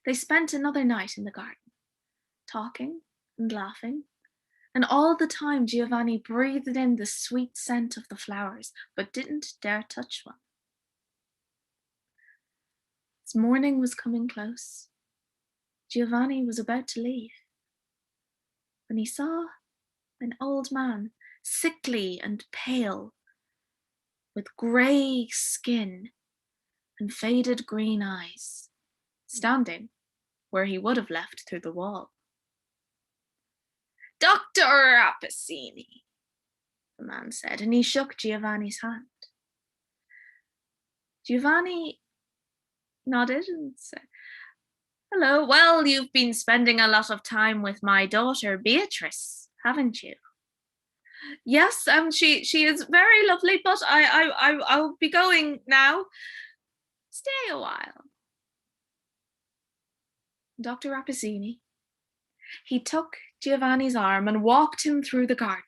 C: They spent another night in the garden, talking and laughing, and all the time Giovanni breathed in the sweet scent of the flowers, but didn't dare touch one. As morning was coming close, Giovanni was about to leave when he saw an old man, sickly and pale, with grey skin and faded green eyes, standing where he would have left through the wall. "Dr. Rappaccini," the man said, and he shook Giovanni's hand. Giovanni nodded and said, "Hello, well, you've been spending a lot of time with my daughter Beatrice, haven't you?" "Yes, she is very lovely, but I'll be going now." "Stay a while." Dr. Rappaccini, he took Giovanni's arm and walked him through the garden.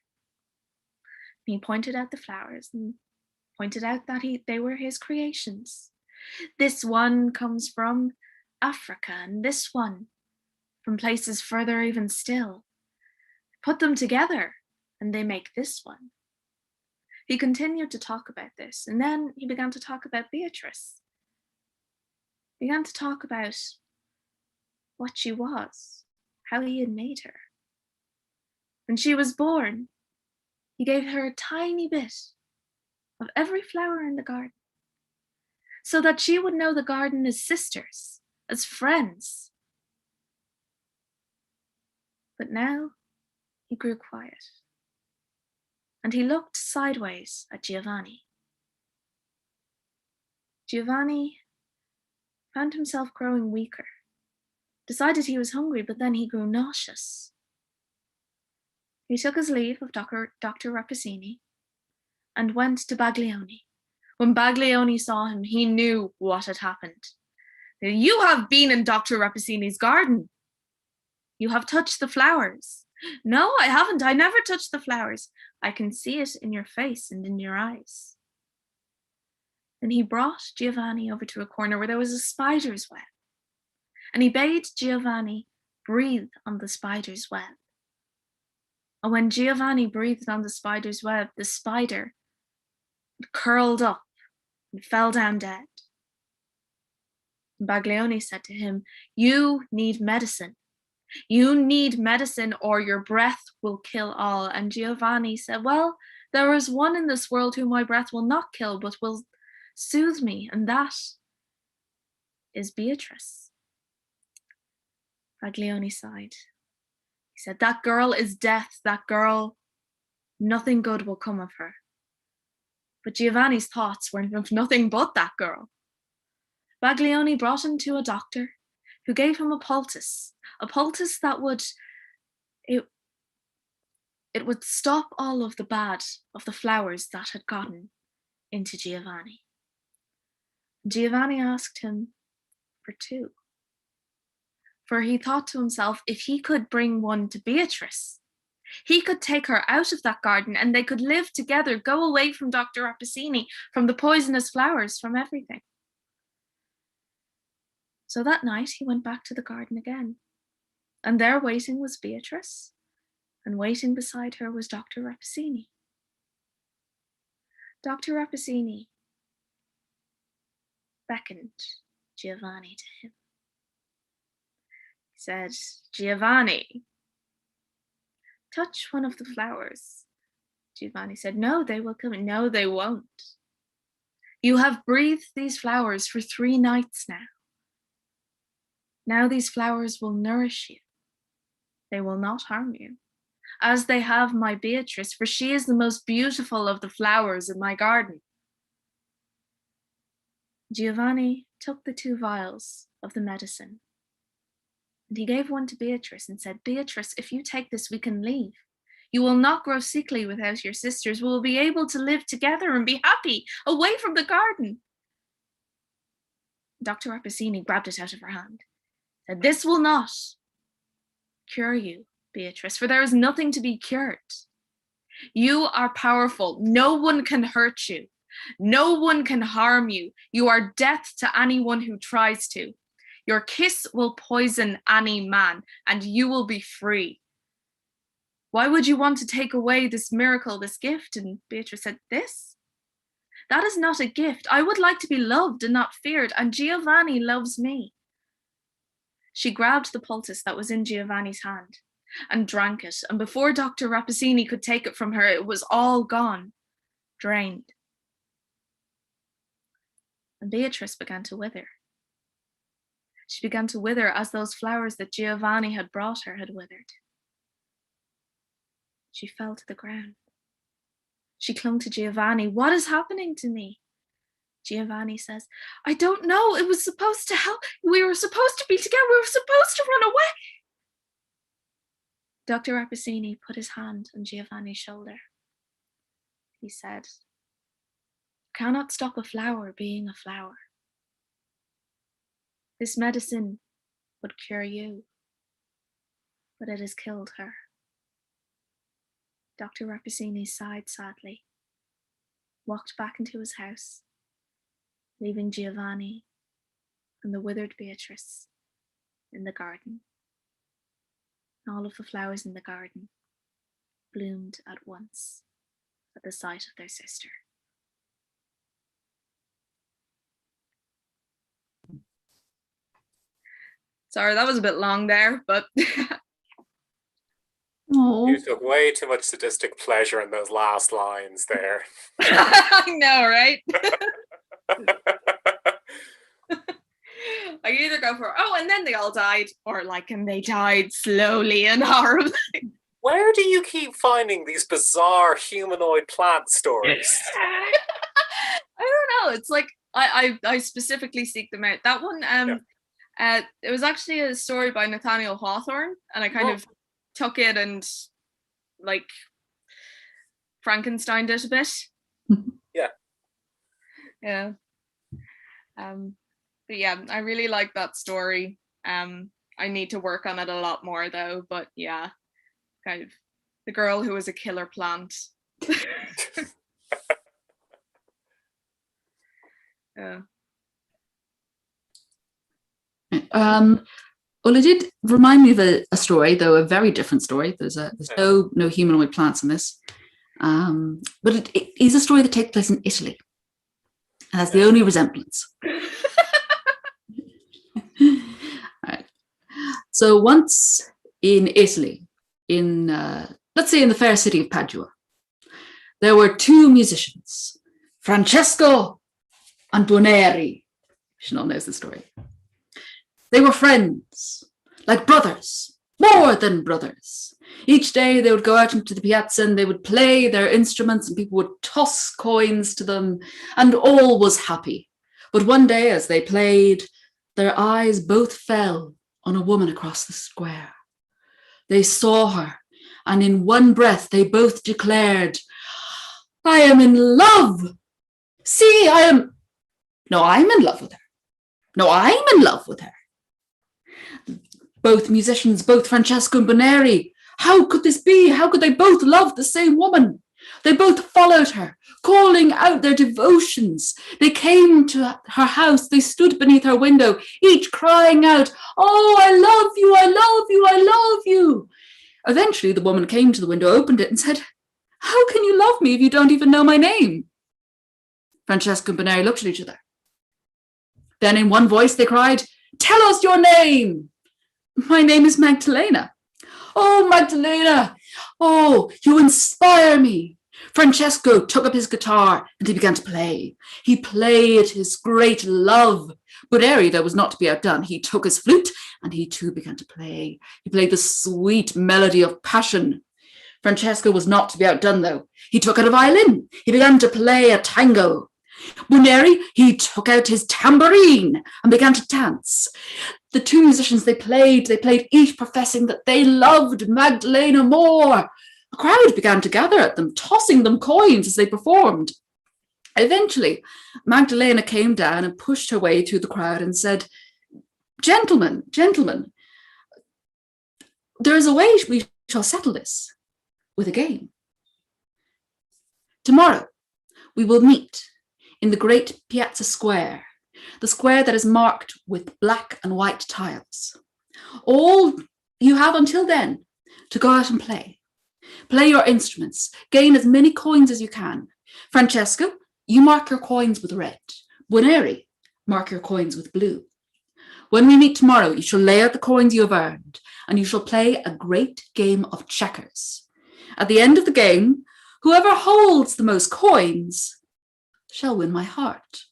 C: He pointed out the flowers and pointed out that they were his creations. This one comes from Africa, and this one from places further even still. Put them together and they make this one. He continued to talk about this, and then he began to talk about Beatrice. He began to talk about what she was, how he had made her. When she was born, he gave her a tiny bit of every flower in the garden, so that she would know the garden as sisters, as friends, But now he grew quiet, and he looked sideways at Giovanni. Giovanni found himself growing weaker, decided he was hungry, but then he grew nauseous. He took his leave of Dr. Rappaccini and went to Baglioni. When Baglioni saw him, he knew what had happened. You have been in Dr. Rappaccini's garden. You have touched the flowers. No, I haven't. I never touched the flowers. I can see it in your face and in your eyes. Then he brought Giovanni over to a corner where there was a spider's web. And he bade Giovanni breathe on the spider's web. And when Giovanni breathed on the spider's web, the spider curled up and fell down dead. And Baglioni said to him, you need medicine. You need medicine or your breath will kill all. And Giovanni said, well, there is one in this world whom my breath will not kill, but will soothe me, and that is Beatrice. Baglioni sighed. He said, that girl is death, that girl, nothing good will come of her. But Giovanni's thoughts were of nothing but that girl. Baglioni brought him to a doctor who gave him a poultice that would stop all of the bad of the flowers that had gotten into Giovanni. Giovanni asked him for two. For he thought to himself, if he could bring one to Beatrice, he could take her out of that garden and they could live together, go away from Dr. Rappaccini, from the poisonous flowers, from everything. So that night he went back to the garden again. And there waiting was Beatrice, and waiting beside her was Dr. Rappaccini. Dr. Rappaccini beckoned Giovanni to him. He said, Giovanni, touch one of the flowers. Giovanni said, no, they will come. No, they won't. You have breathed these flowers for 3 nights now. Now these flowers will nourish you. They will not harm you, as they have my Beatrice, for she is the most beautiful of the flowers in my garden. Giovanni took the 2 vials of the medicine, and he gave one to Beatrice and said, Beatrice, if you take this, we can leave. You will not grow sickly without your sisters. We will be able to live together and be happy away from the garden. Dr. Rappaccini grabbed it out of her hand. Said, this will not cure you, Beatrice, for there is nothing to be cured. You are powerful. No one can hurt you. No one can harm you. You are death to anyone who tries to. Your kiss will poison any man, and you will be free. Why would you want to take away this miracle, this gift? And Beatrice said, this? That is not a gift. I would like to be loved and not feared, and Giovanni loves me. She grabbed the poultice that was in Giovanni's hand and drank it, and before Dr. Rappaccini could take it from her, it was all gone, drained. And Beatrice began to wither. She began to wither as those flowers that Giovanni had brought her had withered. She fell to the ground. She clung to Giovanni. What is happening to me? Giovanni says, I don't know. It was supposed to help. We were supposed to be together. We were supposed to run away. Dr. Rappaccini put his hand on Giovanni's shoulder. He said, you cannot stop a flower being a flower. This medicine would cure you, but it has killed her. Dr. Rappaccini sighed sadly, walked back into his house, leaving Giovanni and the withered Beatrice in the garden. All of the flowers in the garden bloomed at once at the sight of their sister. Sorry, that was a bit long there, but
B: you took way too much sadistic pleasure in those last lines there.
C: I know, right? I either go for, oh, and then they all died, or like, and they died slowly and horribly.
B: Where do you keep finding these bizarre humanoid plant stories?
C: I don't know. It's like I specifically seek them out. That one, it was actually a story by Nathaniel Hawthorne, and I kind of took it and like Frankensteined it a bit.
B: Yeah.
C: Yeah. But yeah, I really like that story. I need to work on it a lot more though, but yeah, kind of the girl who was a killer plant. Yeah.
A: Well, it did remind me of a story, though a very different story. There's no humanoid plants in this, but it is a story that takes place in Italy, and that's the only resemblance. Right. So once in Italy, in let's say in the fair city of Padua, there were two musicians, Francesco and Boneri. Chanel knows the story. They were friends, like brothers, more than brothers. Each day they would go out into the piazza and they would play their instruments and people would toss coins to them and all was happy. But one day as they played, their eyes both fell on a woman across the square. They saw her and in one breath they both declared, I am in love. See, I'm in love with her. No, I'm in love with her. Both musicians, both Francesco and Boneri, how could this be? How could they both love the same woman? They both followed her, calling out their devotions. They came to her house. They stood beneath her window, each crying out, oh, I love you, I love you, I love you. Eventually, the woman came to the window, opened it and said, how can you love me if you don't even know my name? Francesco and Boneri looked at each other. Then in one voice they cried, tell us your name. My name is Magdalena. Oh, Magdalena. Oh, you inspire me. Francesco took up his guitar and he began to play. He played his great love. Boneri, though, was not to be outdone. He took his flute and he too began to play. He played the sweet melody of passion. Francesco was not to be outdone, though. He took out a violin. He began to play a tango. Boneri, he took out his tambourine and began to dance. The two musicians, they played each professing that they loved Magdalena more. A crowd began to gather at them, tossing them coins as they performed. Eventually, Magdalena came down and pushed her way through the crowd and said, gentlemen, there is a way we shall settle this with a game. Tomorrow, we will meet in the great Piazza Square, the square that is marked with black and white tiles. All you have until then to go out and play. Play your instruments, gain as many coins as you can. Francesco, you mark your coins with red. Boneri, mark your coins with blue. When we meet tomorrow, you shall lay out the coins you have earned, and you shall play a great game of checkers. At the end of the game, whoever holds the most coins shall win my heart.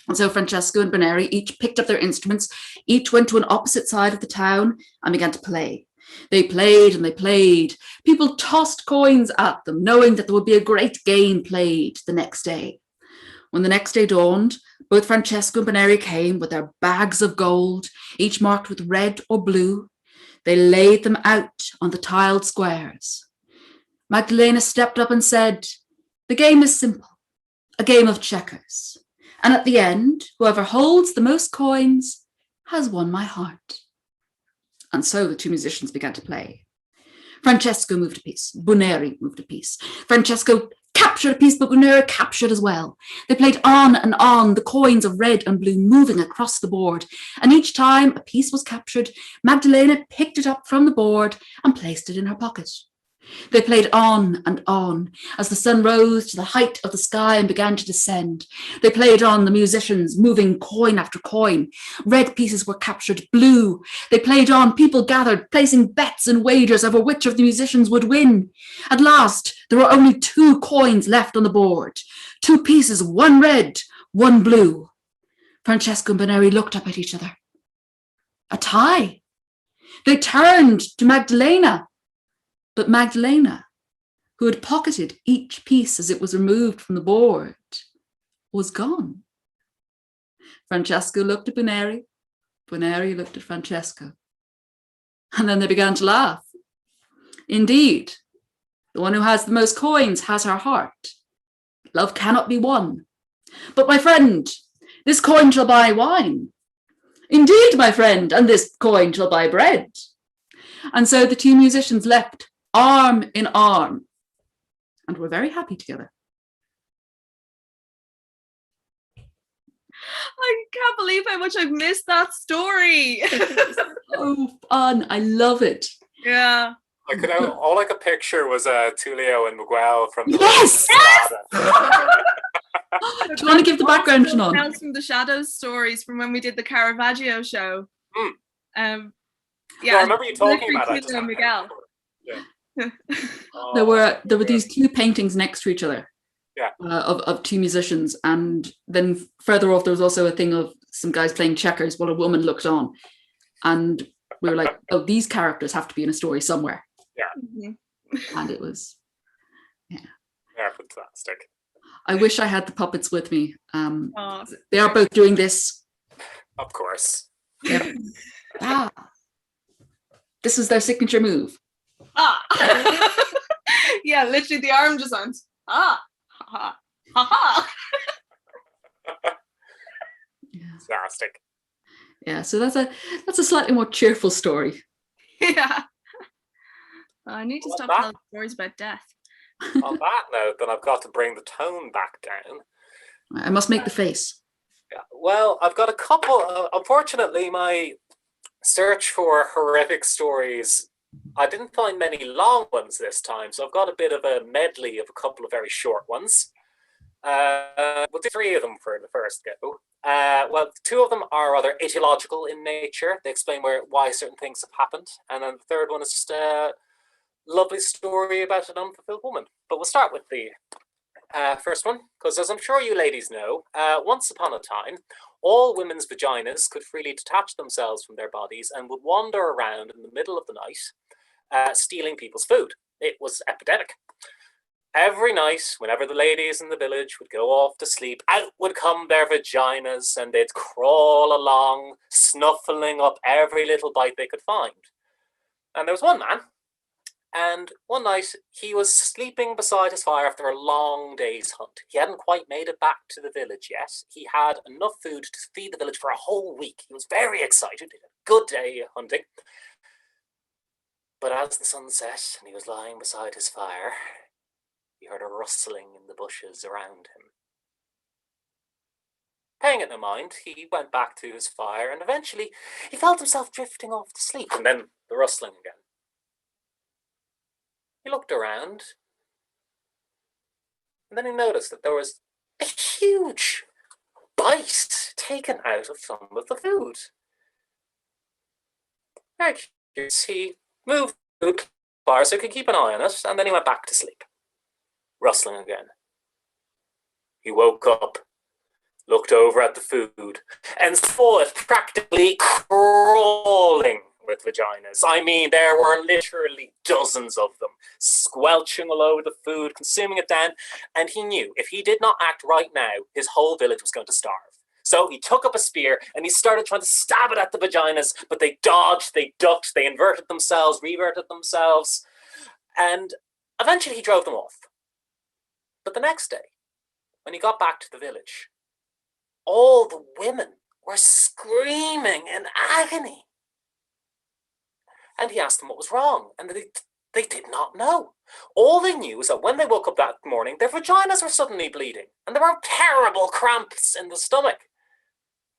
A: And so Francesco and Boneri each picked up their instruments, each went to an opposite side of the town and began to play. They played and they played. People tossed coins at them, knowing that there would be a great game played the next day. When the next day dawned, both Francesco and Boneri came with their bags of gold, each marked with red or blue. They laid them out on the tiled squares. Magdalena stepped up and said, the game is simple, a game of checkers. And at the end, whoever holds the most coins has won my heart. And so the two musicians began to play. Francesco moved a piece. Boneri moved a piece. Francesco captured a piece, but Boneri captured as well. They played on and on, the coins of red and blue moving across the board. And each time a piece was captured, Magdalena picked it up from the board and placed it in her pocket. They played on and on as the sun rose to the height of the sky and began to descend. They played on, the musicians moving coin after coin. Red pieces were captured, blue. They played on, people gathered, placing bets and wagers over which of the musicians would win. At last, there were only 2 coins left on the board. 2 pieces, one red, one blue. Francesco and Beneri looked up at each other. A tie. They turned to Magdalena, but Magdalena, who had pocketed each piece as it was removed from the board, was gone. Francesco looked at Beneri. Beneri looked at Francesco. And then they began to laugh. Indeed, the one who has the most coins has her heart. Love cannot be won. But my friend, this coin shall buy wine. Indeed, my friend, and this coin shall buy bread. And so the two musicians leapt arm in arm and were very happy together.
C: I can't believe how much I've missed that story.
A: Oh, fun. I love it.
C: Yeah.
B: All I could picture was Tulio and Miguel from the
A: Yes!
C: Do
A: you want to give the background, Shannon?
C: Tales from the Shadows stories from when we did the Caravaggio show.
B: Yeah, I remember you talking about it.
C: Tulio and Miguel.
B: Yeah.
A: There were these two paintings next to each other.
B: Yeah.
A: Of two musicians, and then further off there was also a thing of some guys playing checkers while a woman looked on, and we were like, oh, these characters have to be in a story somewhere.
B: Yeah.
A: And it was,
B: yeah, fantastic.
A: I wish I had the puppets with me. They are both doing this.
B: Of course.
A: Yeah. This is their signature move.
C: Yeah, literally the arm just went ha ha.
B: Fantastic.
A: Yeah, so that's a slightly more cheerful story.
C: Yeah. I need to stop telling stories about death.
B: On that note, then I've got to bring the tone back down.
A: I must make the face.
B: Yeah. Well, I've got a couple. Unfortunately, my search for horrific stories, I didn't find many long ones this time, so I've got a bit of a medley of a couple of very short ones. We'll do three of them for the first go. Well, two of them are rather etiological in nature. They explain why certain things have happened. And then the third one is just a lovely story about an unfulfilled woman. But we'll start with the first one, because as I'm sure you ladies know, once upon a time, all women's vaginas could freely detach themselves from their bodies and would wander around in the middle of the night, stealing people's food. It was epidemic. Every night, whenever the ladies in the village would go off to sleep, out would come their vaginas, and they'd crawl along, snuffling up every little bite they could find. And there was one man, and one night he was sleeping beside his fire after a long day's hunt. He hadn't quite made it back to the village yet. He had enough food to feed the village for a whole week. He was very excited. He had a good day hunting. But as the sun set and he was lying beside his fire, he heard a rustling in the bushes around him. Paying it no mind, he went back to his fire, and eventually he felt himself drifting off to sleep, and then the rustling again. He looked around, and then he noticed that there was a huge bite taken out of some of the food. He moved the food fire so he could keep an eye on it, and then he went back to sleep. Rustling again. He woke up, looked over at the food, and saw it practically crawling with vaginas. I mean, there were literally dozens of them, squelching all over the food, consuming it down, and he knew if he did not act right now, his whole village was going to starve. So he took up a spear and he started trying to stab it at the vaginas, but they dodged, they ducked, they inverted themselves, reverted themselves, and eventually he drove them off. But the next day, when he got back to the village, all the women were screaming in agony. And he asked them what was wrong, and they did not know. All they knew was that when they woke up that morning, their vaginas were suddenly bleeding, and there were terrible cramps in the stomach.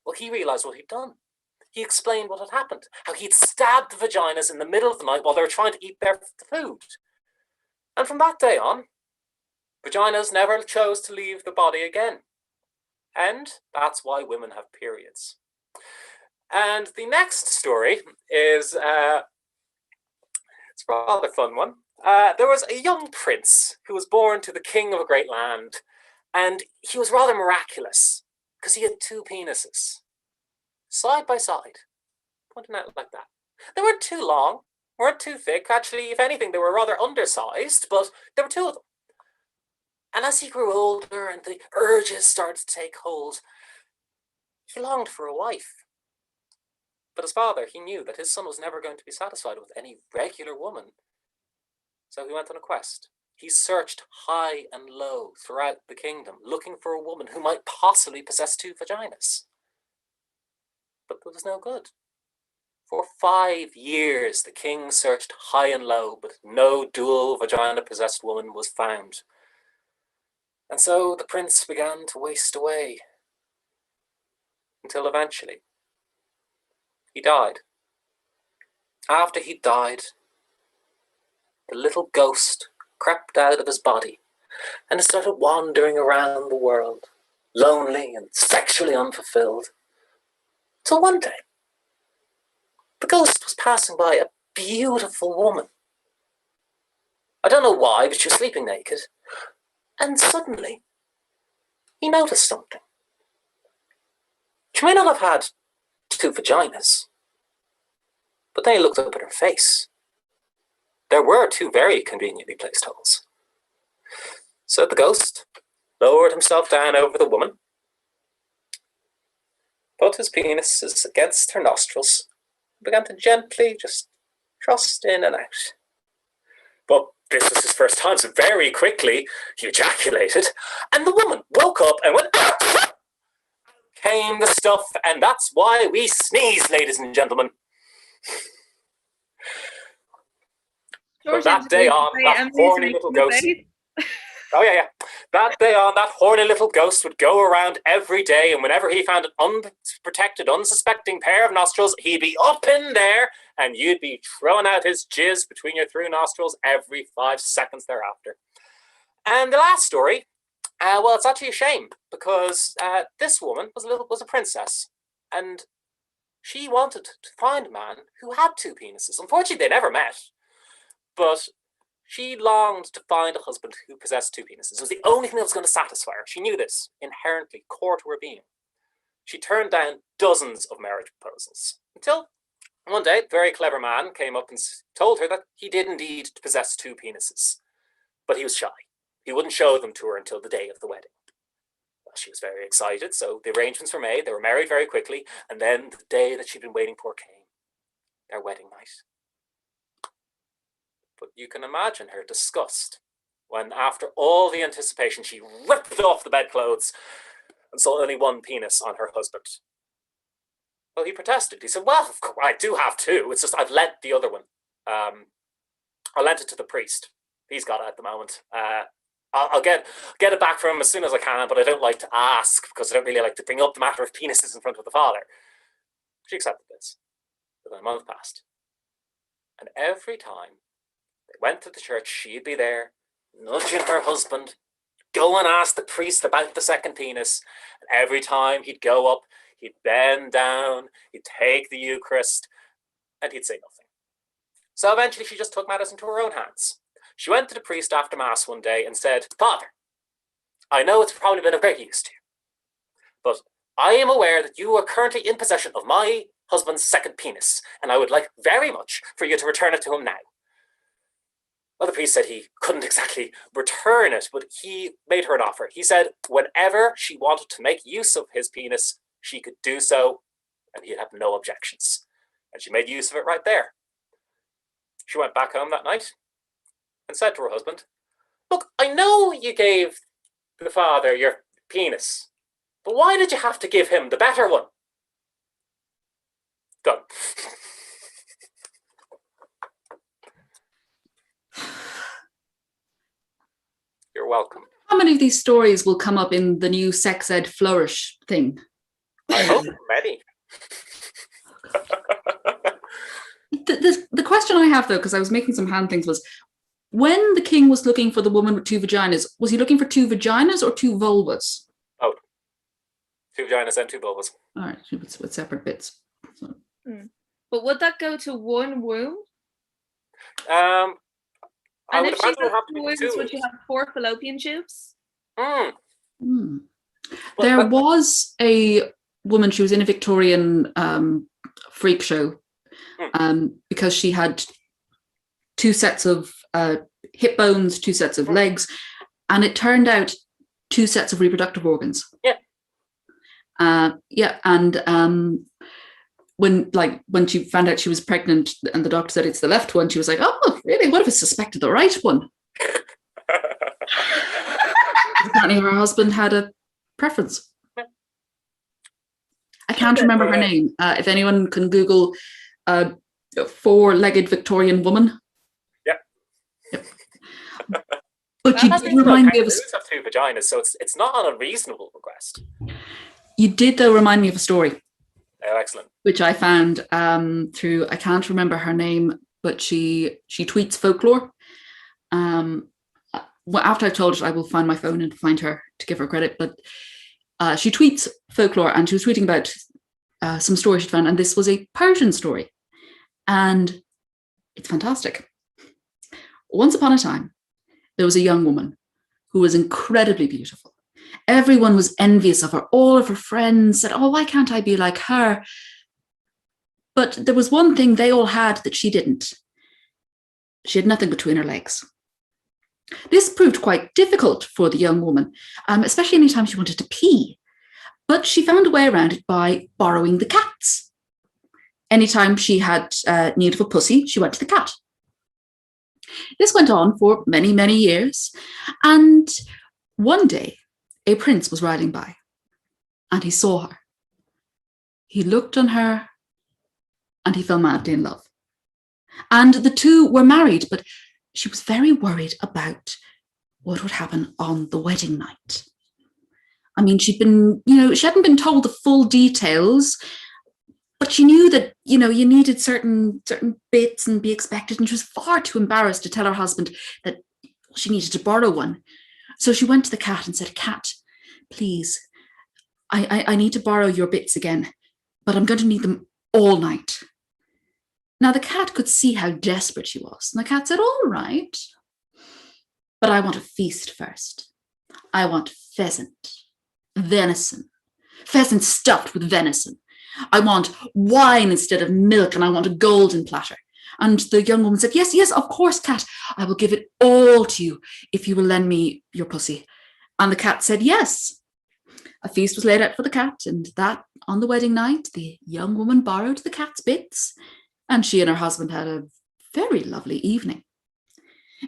B: Well, he realized what he'd done. He explained what had happened, how he'd stabbed the vaginas in the middle of the night while they were trying to eat their food. And from that day on, vaginas never chose to leave the body again. And that's why women have periods. And the next story is, it's a rather fun one. There was a young prince who was born to the king of a great land, and he was rather miraculous, because he had two penises, side by side, pointing out like that. They weren't too long, weren't too thick. Actually, if anything, they were rather undersized, but there were two of them. And as he grew older and the urges started to take hold, he longed for a wife. But his father, he knew that his son was never going to be satisfied with any regular woman. So he went on a quest. He searched high and low throughout the kingdom, looking for a woman who might possibly possess two vaginas. But there was no good. For 5 years, the king searched high and low, but no dual vagina-possessed woman was found. And so the prince began to waste away, until eventually he died. After he died, the little ghost crept out of his body and started wandering around the world, lonely and sexually unfulfilled. Till one day, the ghost was passing by a beautiful woman. I don't know why, but she was sleeping naked. And suddenly, he noticed something. She may not have had two vaginas, but then he looked up at her face. There were two very conveniently placed holes. So the ghost lowered himself down over the woman, put his penises against her nostrils, and began to gently just thrust in and out. But this was his first time, so very quickly he ejaculated, and the woman woke up and went, "Ah!" Came the stuff, and that's why we sneeze, ladies and gentlemen. From that day on, that horny little ghost. Oh, yeah. That day on, that horny little ghost would go around every day, and whenever he found an unprotected, unsuspecting pair of nostrils, he'd be up in there, and you'd be throwing out his jizz between your three nostrils every 5 seconds thereafter. And the last story, well, it's actually a shame, because this woman was a princess, and she wanted to find a man who had two penises. Unfortunately, they never met, but she longed to find a husband who possessed two penises. It was the only thing that was going to satisfy her. She knew this, inherently core to her being. She turned down dozens of marriage proposals, until one day, a very clever man came up and told her that he did indeed possess two penises, but he was shy. He wouldn't show them to her until the day of the wedding. Well, she was very excited, so the arrangements were made. They were married very quickly, and then the day that she'd been waiting for came, their wedding night. But you can imagine her disgust when, after all the anticipation, she ripped off the bedclothes and saw only one penis on her husband. Well, he protested. He said, "Well, of course, I do have two. It's just I've lent the other one. I lent it to the priest. He's got it at the moment. I'll get it back from him as soon as I can, but I don't like to ask because I don't really like to bring up the matter of penises in front of the father." She accepted this. But then a month passed. And every time they went to the church, she'd be there, nudging her husband, go and ask the priest about the second penis. And every time he'd go up, he'd bend down, he'd take the Eucharist, and he'd say nothing. So eventually she just took matters into her own hands. She went to the priest after Mass one day and said, "Father, I know it's probably been of great use to you, but I am aware that you are currently in possession of my husband's second penis, and I would like very much for you to return it to him now." Well, the priest said he couldn't exactly return it, but he made her an offer. He said whenever she wanted to make use of his penis, she could do so, and he'd have no objections. And she made use of it right there. She went back home that night and said to her husband, "Look, I know you gave the father your penis, but why did you have to give him the better one?" Done. You're welcome.
A: How many of these stories will come up in the new sex ed flourish thing?
B: I hope many.
A: The question I have, though, because I was making some hand things, was when the king was looking for the woman with two vaginas, was he looking for two vaginas or two vulvas?
B: Oh, two vaginas and two vulvas.
A: All right, with separate bits. So.
C: But would that go to one womb?
B: I
C: And
B: would
C: if she
B: imagine it would
C: has
B: have to
C: two
B: be
C: wombs,
B: two.
C: would you have 4 fallopian tubes?
B: Mm.
A: There was a woman, she was in a Victorian freak show because she had 2 sets of hip bones, 2 sets of legs, and it turned out 2 sets of reproductive organs.
B: Yeah.
A: And when she found out she was pregnant and the doctor said it's the left one, she was like, oh, really? What if I suspected the right one? Apparently her husband had a preference. I can't remember her name. If anyone can Google 4-legged Victorian woman.
B: Yeah.
A: But you did remind me of
B: have 2 vaginas, so it's not an unreasonable request.
A: You did, though, remind me of a story.
B: Oh, excellent.
A: Which I found through, I can't remember her name, but she tweets folklore. After I've told it, I will find my phone and find her to give her credit. But she tweets folklore, and she was tweeting about some story she'd found, and this was a Persian story. And it's fantastic. Once upon a time, there was a young woman who was incredibly beautiful. Everyone was envious of her. All of her friends said, oh, why can't I be like her? But there was one thing they all had that she didn't. She had nothing between her legs. This proved quite difficult for the young woman, especially anytime she wanted to pee. But she found a way around it by borrowing the cat's. Anytime she had need of a pussy, she went to the cat. This went on for many, many years. And one day, a prince was riding by and he saw her. He looked on her and he fell madly in love. And the 2 were married, but she was very worried about what would happen on the wedding night. I mean, she hadn't been told the full details, but she knew that, you needed certain bits and be expected. And she was far too embarrassed to tell her husband that she needed to borrow one. So she went to the cat and said, cat, please, I need to borrow your bits again, but I'm going to need them all night. Now, the cat could see how desperate she was. And the cat said, all right, but I want a feast first. I want pheasant stuffed with venison. I want wine instead of milk, and I want a golden platter. And the young woman said, yes, of course, cat. I will give it all to you if you will lend me your pussy. And the cat said, yes. A feast was laid out for the cat, and that on the wedding night, the young woman borrowed the cat's bits, and she and her husband had a very lovely evening.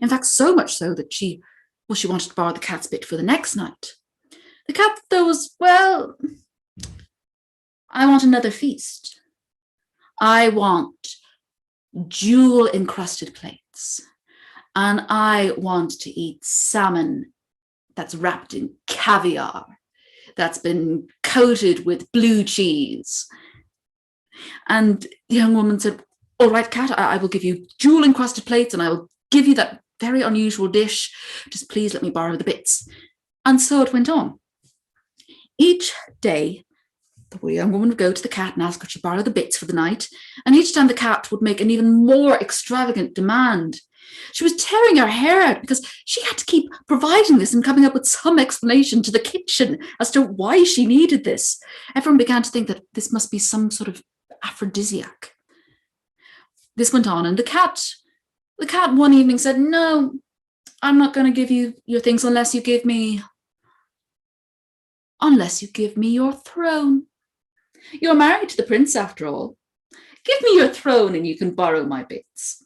A: In fact, so much so that she wanted to borrow the cat's bit for the next night. The cat, though, was, well, I want another feast. I want jewel-encrusted plates, and I want to eat salmon that's wrapped in caviar, that's been coated with blue cheese. And the young woman said, all right, cat, I will give you jewel-encrusted plates, and I will give you that very unusual dish. Just please let me borrow the bits. And so it went on. Each day, the young woman would go to the cat and ask her to borrow the bits for the night, and each time the cat would make an even more extravagant demand. She was tearing her hair out because she had to keep providing this and coming up with some explanation to the kitchen as to why she needed this. Everyone began to think that this must be some sort of aphrodisiac. This went on, and the cat one evening said, no, I'm not going to give you your things unless you give me your throne. You're married to the prince after all. Give me your throne and you can borrow my bits.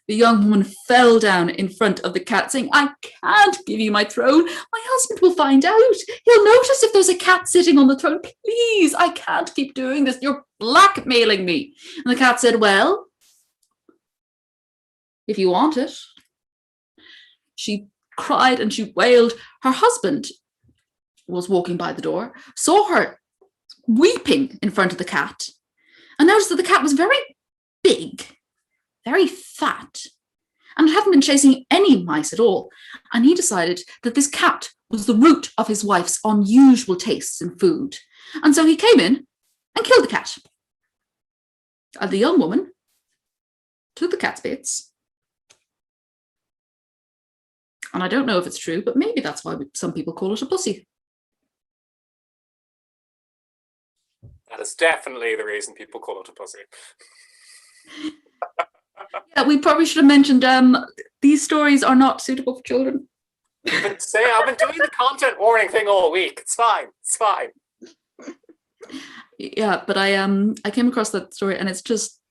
A: The young woman fell down in front of the cat, saying, I can't give you my throne. My husband will find out. He'll notice if there's a cat sitting on the throne. Please, I can't keep doing this. You're blackmailing me. And the cat said, well, if you want it. She cried and she wailed. Her husband was walking by the door, saw her weeping in front of the cat, and noticed that the cat was very big, very fat, and hadn't been chasing any mice at all. And he decided that this cat was the root of his wife's unusual tastes in food. And so he came in and killed the cat. And the young woman took the cat's bits. And I don't know if it's true, but maybe that's why some people call it a pussy.
B: That is definitely the reason people call it a pussy.
A: Yeah, we probably should have mentioned these stories are not suitable for children.
B: I've been doing the content warning thing all week. It's fine. It's fine.
A: Yeah, but I came across that story and it's just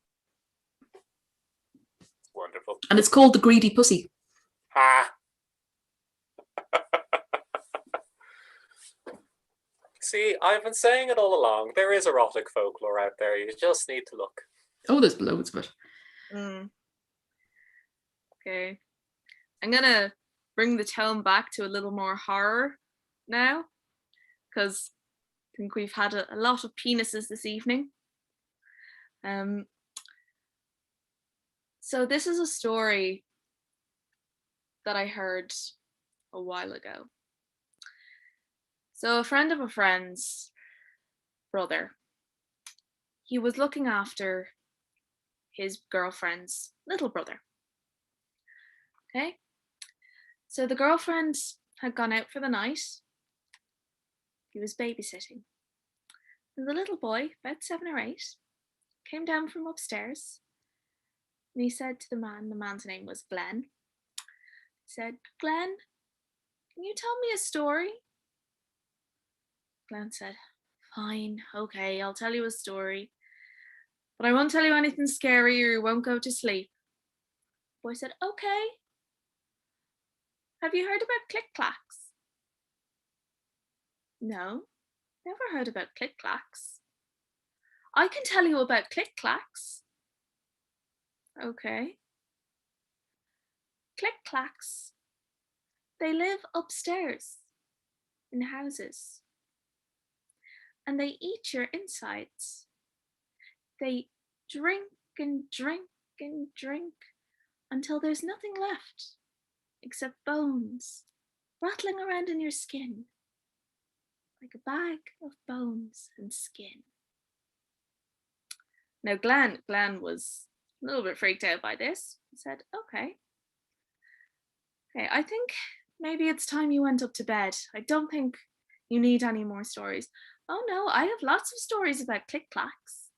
B: Wonderful.
A: and it's called The Greedy Pussy.
B: Ah. See, I've been saying it all along. There is erotic folklore out there. You just need to look.
A: Oh, there's loads of it.
C: Okay. I'm gonna bring the tone back to a little more horror now, because I think we've had a lot of penises this evening. So this is a story that I heard a while ago. So a friend of a friend's brother, he was looking after his girlfriend's little brother. Okay. So the girlfriend had gone out for the night. He was babysitting. And the little boy, about 7 or 8, came down from upstairs and he said to the man's name was Glenn. He said, "Glenn, can you tell me a story?" Glenn said, "Fine, okay, I'll tell you a story. But I won't tell you anything scary or you won't go to sleep." The boy said, "Okay. Have you heard about click-clacks?" "No, never heard about click-clacks." "I can tell you about click-clacks." "Okay." Click-clacks, they live upstairs in houses and they eat your insides. They drink and drink and drink until there's nothing left except bones rattling around in your skin like a bag of bones and skin. Now Glenn was a little bit freaked out by this. He said, okay, I think maybe it's time you went up to bed. I don't think you need any more stories. Oh no, I have lots of stories about click-clacks.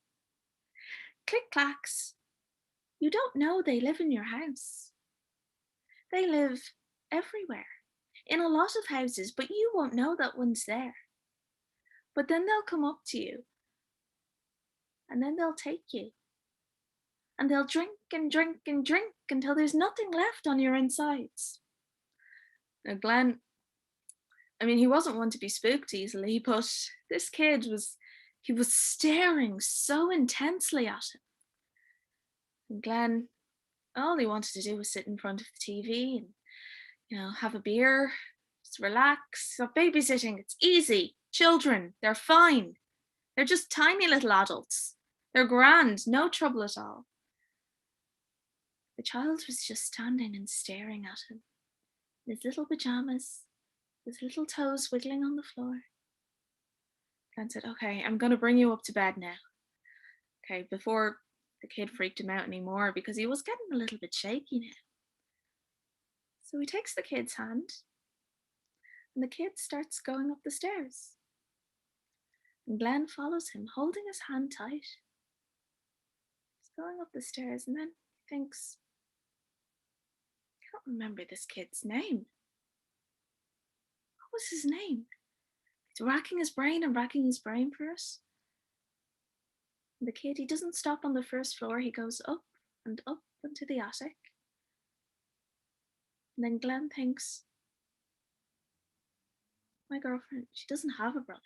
C: Click-clacks, you don't know they live in your house. They live everywhere, in a lot of houses, but you won't know that one's there. But then they'll come up to you, and then they'll take you. And they'll drink and drink and drink until there's nothing left on your insides. Now Glenn, he wasn't one to be spooked easily, but this kid was staring so intensely at him. And Glenn, all he wanted to do was sit in front of the TV and, have a beer, just relax. So babysitting, it's easy. Children, they're fine. They're just tiny little adults. They're grand, no trouble at all. The child was just standing and staring at him, in his little pajamas, his little toes wiggling on the floor. Glenn said, okay, I'm going to bring you up to bed now. Okay, before the kid freaked him out anymore because he was getting a little bit shaky now. So he takes the kid's hand and the kid starts going up the stairs. And Glenn follows him, holding his hand tight. He's going up the stairs and then he thinks, I can't remember this kid's name. What was his name? He's racking his brain for us. And the kid, he doesn't stop on the first floor. He goes up and up into the attic. And then Glenn thinks, my girlfriend, she doesn't have a brother.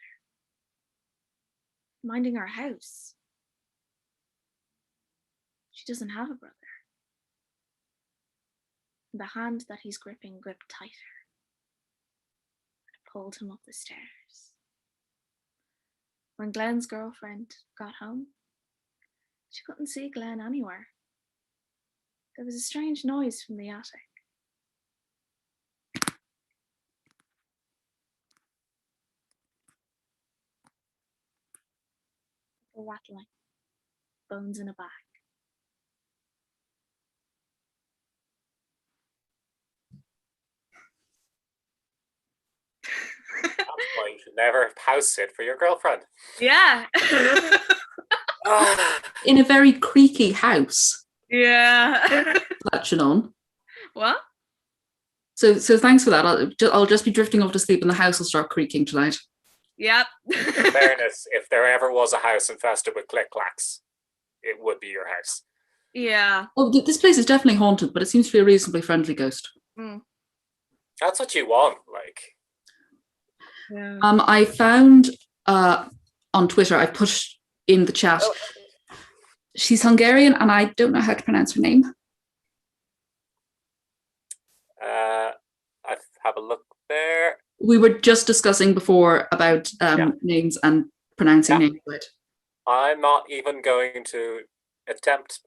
C: Minding our house. She doesn't have a brother. And the hand that he's gripping gripped tighter. And pulled him up the stairs. When Glenn's girlfriend got home, she couldn't see Glenn anywhere. There was a strange noise from the attic. A rattling, bones in a bag.
B: That's my you should never house sit for your girlfriend.
C: Yeah.
A: In a very creaky house.
C: Yeah.
A: Latching on.
C: What?
A: So thanks for that. I'll just be drifting off to sleep, and the house will start creaking tonight.
C: Yep.
B: In fairness, if there ever was a house infested with click-clacks, it would be your house.
C: Yeah.
A: Well, this place is definitely haunted, but it seems to be a reasonably friendly ghost.
C: Mm.
B: That's what you want, like.
C: Yeah.
A: I found on Twitter, I put in the chat, she's Hungarian, and I don't know how to pronounce her name.
B: I have a look there.
A: We were just discussing before about names and pronouncing names. Right?
B: I'm not even going to attempt,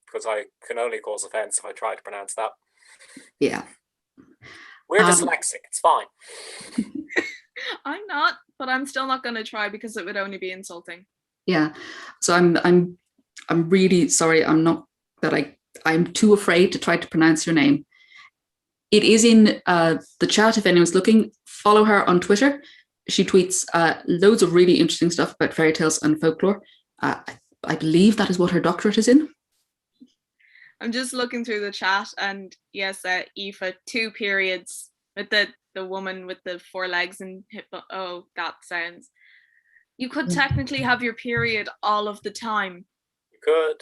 B: because I can only cause offense if I try to pronounce that.
A: Yeah.
B: We're dyslexic, it's fine.
C: I'm not, but I'm still not going to try because it would only be insulting.
A: Yeah. So I'm really sorry. I'm too afraid to try to pronounce your name. It is in the chat if anyone's looking. Follow her on Twitter. She tweets loads of really interesting stuff about fairy tales and folklore. I believe that is what her doctorate is in.
C: I'm just looking through the chat, and yes, Aoife, 2 periods with the woman with the 4 legs and hip. Oh, that sounds. You could technically have your period all of the time.
B: You could.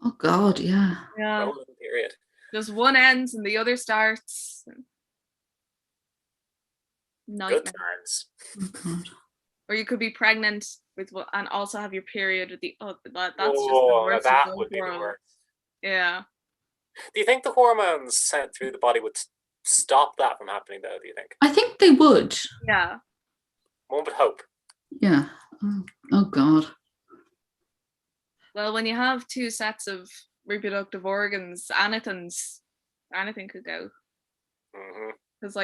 A: Oh God, yeah.
C: Yeah.
B: Rolling period.
C: Just one ends and the other starts. Nightmare.
B: Good times.
A: Oh God.
C: Or you could be pregnant and also have your period at the. Oh, that's just the worst.
B: That would be the worst.
C: Yeah.
B: Do you think the hormones sent through the body would stop that from happening, though? Do you think?
A: I think they would.
C: Yeah.
B: One would hope.
A: Yeah. Oh God.
C: Well, when you have 2 sets of reproductive organs, anything could go. Because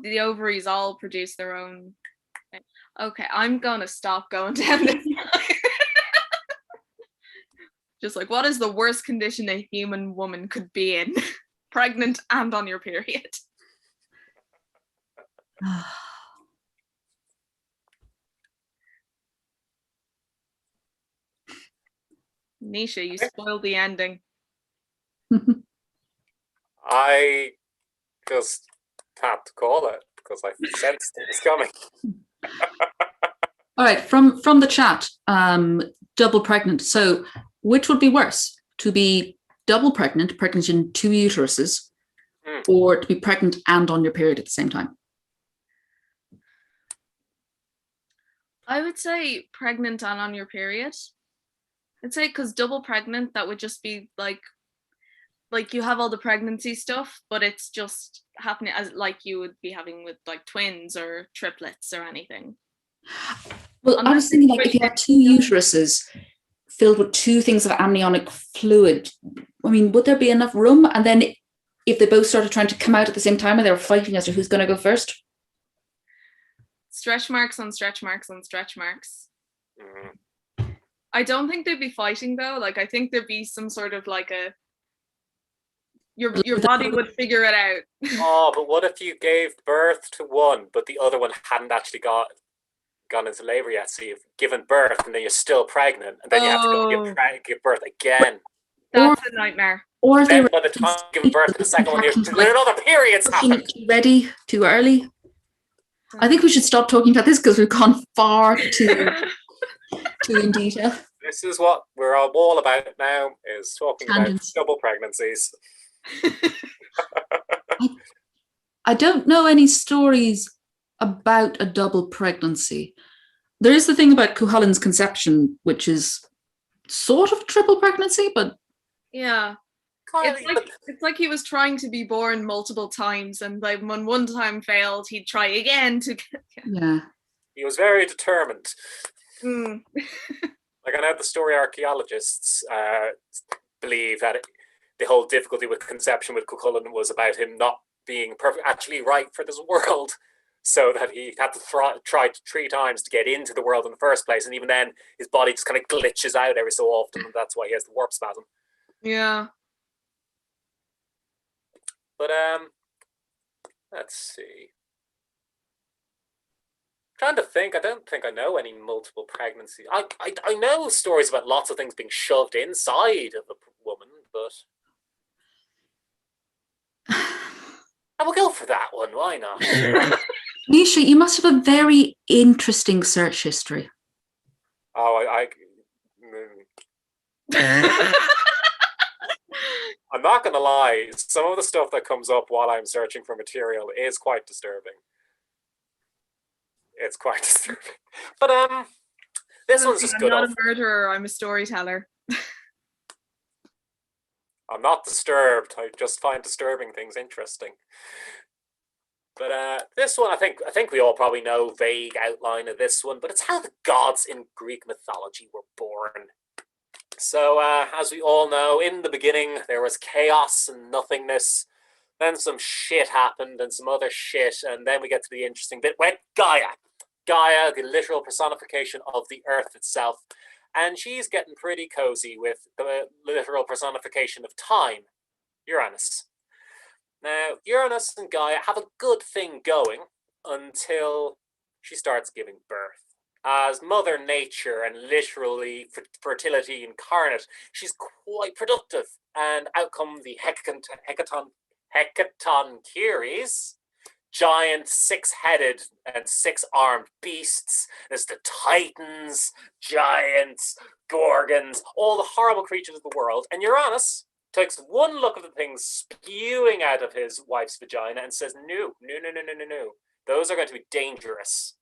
C: the ovaries all produce their own. Okay, I'm gonna stop going down this. Just what is the worst condition a human woman could be in? Pregnant and on your period. Nisha, you spoiled the ending.
B: I just had to call it because I sensed it was coming.
A: All right, from the chat, double pregnant. So which would be worse? To be double pregnant in 2 uteruses, or to be pregnant and on your period at the same time?
C: I would say pregnant and on your period. I'd say because double pregnant, that would just be like you have all the pregnancy stuff, but it's just happening as you would be having with twins or triplets or anything.
A: Well, I was thinking if you have 2 uteruses filled with 2 things of amniotic fluid, I mean, would there be enough room? And then if they both started trying to come out at the same time and they were fighting as to who's going to go first?
C: Stretch marks on stretch marks on stretch marks. I don't think they'd be fighting though. I think there'd be some sort of your body would figure it out.
B: Oh, but what if you gave birth to one, but the other one hadn't actually gone into labor yet? So you've given birth, and then you're still pregnant, and then you have to go give birth again.
C: That's a nightmare.
A: Or
B: then by the time you give birth to the second one, another period's happened.
A: Too ready, too early. I think we should stop talking about this because we've gone far too in detail.
B: This is what we're all about now, is talking about double pregnancies.
A: I don't know any stories about a double pregnancy. There is the thing about Cuchulain's conception, which is sort of triple pregnancy, but
C: yeah. It's like he was trying to be born multiple times, and when one time failed, he'd try again to get.
A: Yeah.
B: He was very determined. I know the story archaeologists believe that the whole difficulty with conception with Cuchulainn was about him not being actually right for this world, so that he had to try 3 times to get into the world in the first place, and even then his body just kind of glitches out every so often, and that's why he has the warp spasm.
C: Yeah.
B: But let's see. Trying to think, I don't think I know any multiple pregnancies. I know stories about lots of things being shoved inside of a woman, but I will go for that one. Why not?
A: Naoise, you must have a very interesting search history.
B: Oh, I'm not going to lie. Some of the stuff that comes up while I'm searching for material is quite disturbing. It's quite disturbing. But this one's just
C: I'm
B: good.
C: not a murderer. I'm a storyteller.
B: I'm not disturbed. I just find disturbing things interesting. But this one, I think we all probably know vague outline of this one, but it's how the gods in Greek mythology were born. So, as we all know, in the beginning, there was chaos and nothingness. Then some shit happened and some other shit, and then we get to the interesting bit where Gaia. Gaia, the literal personification of the earth itself. And she's getting pretty cozy with the literal personification of time, Uranus. Now, Uranus and Gaia have a good thing going until she starts giving birth. As Mother Nature and literally fertility incarnate, she's quite productive. And out come the Hecatoncheires, giant six-headed and six-armed beasts. There's the Titans, giants, Gorgons, all the horrible creatures of the world. And Uranus takes one look at the things spewing out of his wife's vagina and says, no. Those are going to be dangerous.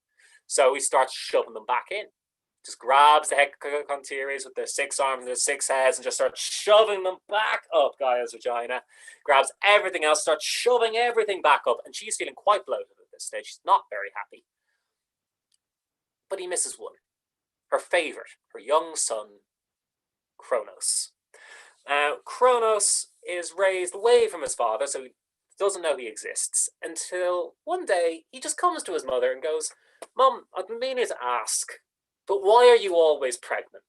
B: So he starts shoving them back in. Just grabs the Hecatoncheires with their six arms and their six heads and just starts shoving them back up Gaia's vagina. Grabs everything else, starts shoving everything back up, and she's feeling quite bloated at this stage. She's not very happy. But he misses one. Her favourite, her young son, Kronos. Now, Kronos is raised away from his father, so he doesn't know he exists, until one day he just comes to his mother and goes, Mum, I've been meaning to ask, but why are you always pregnant?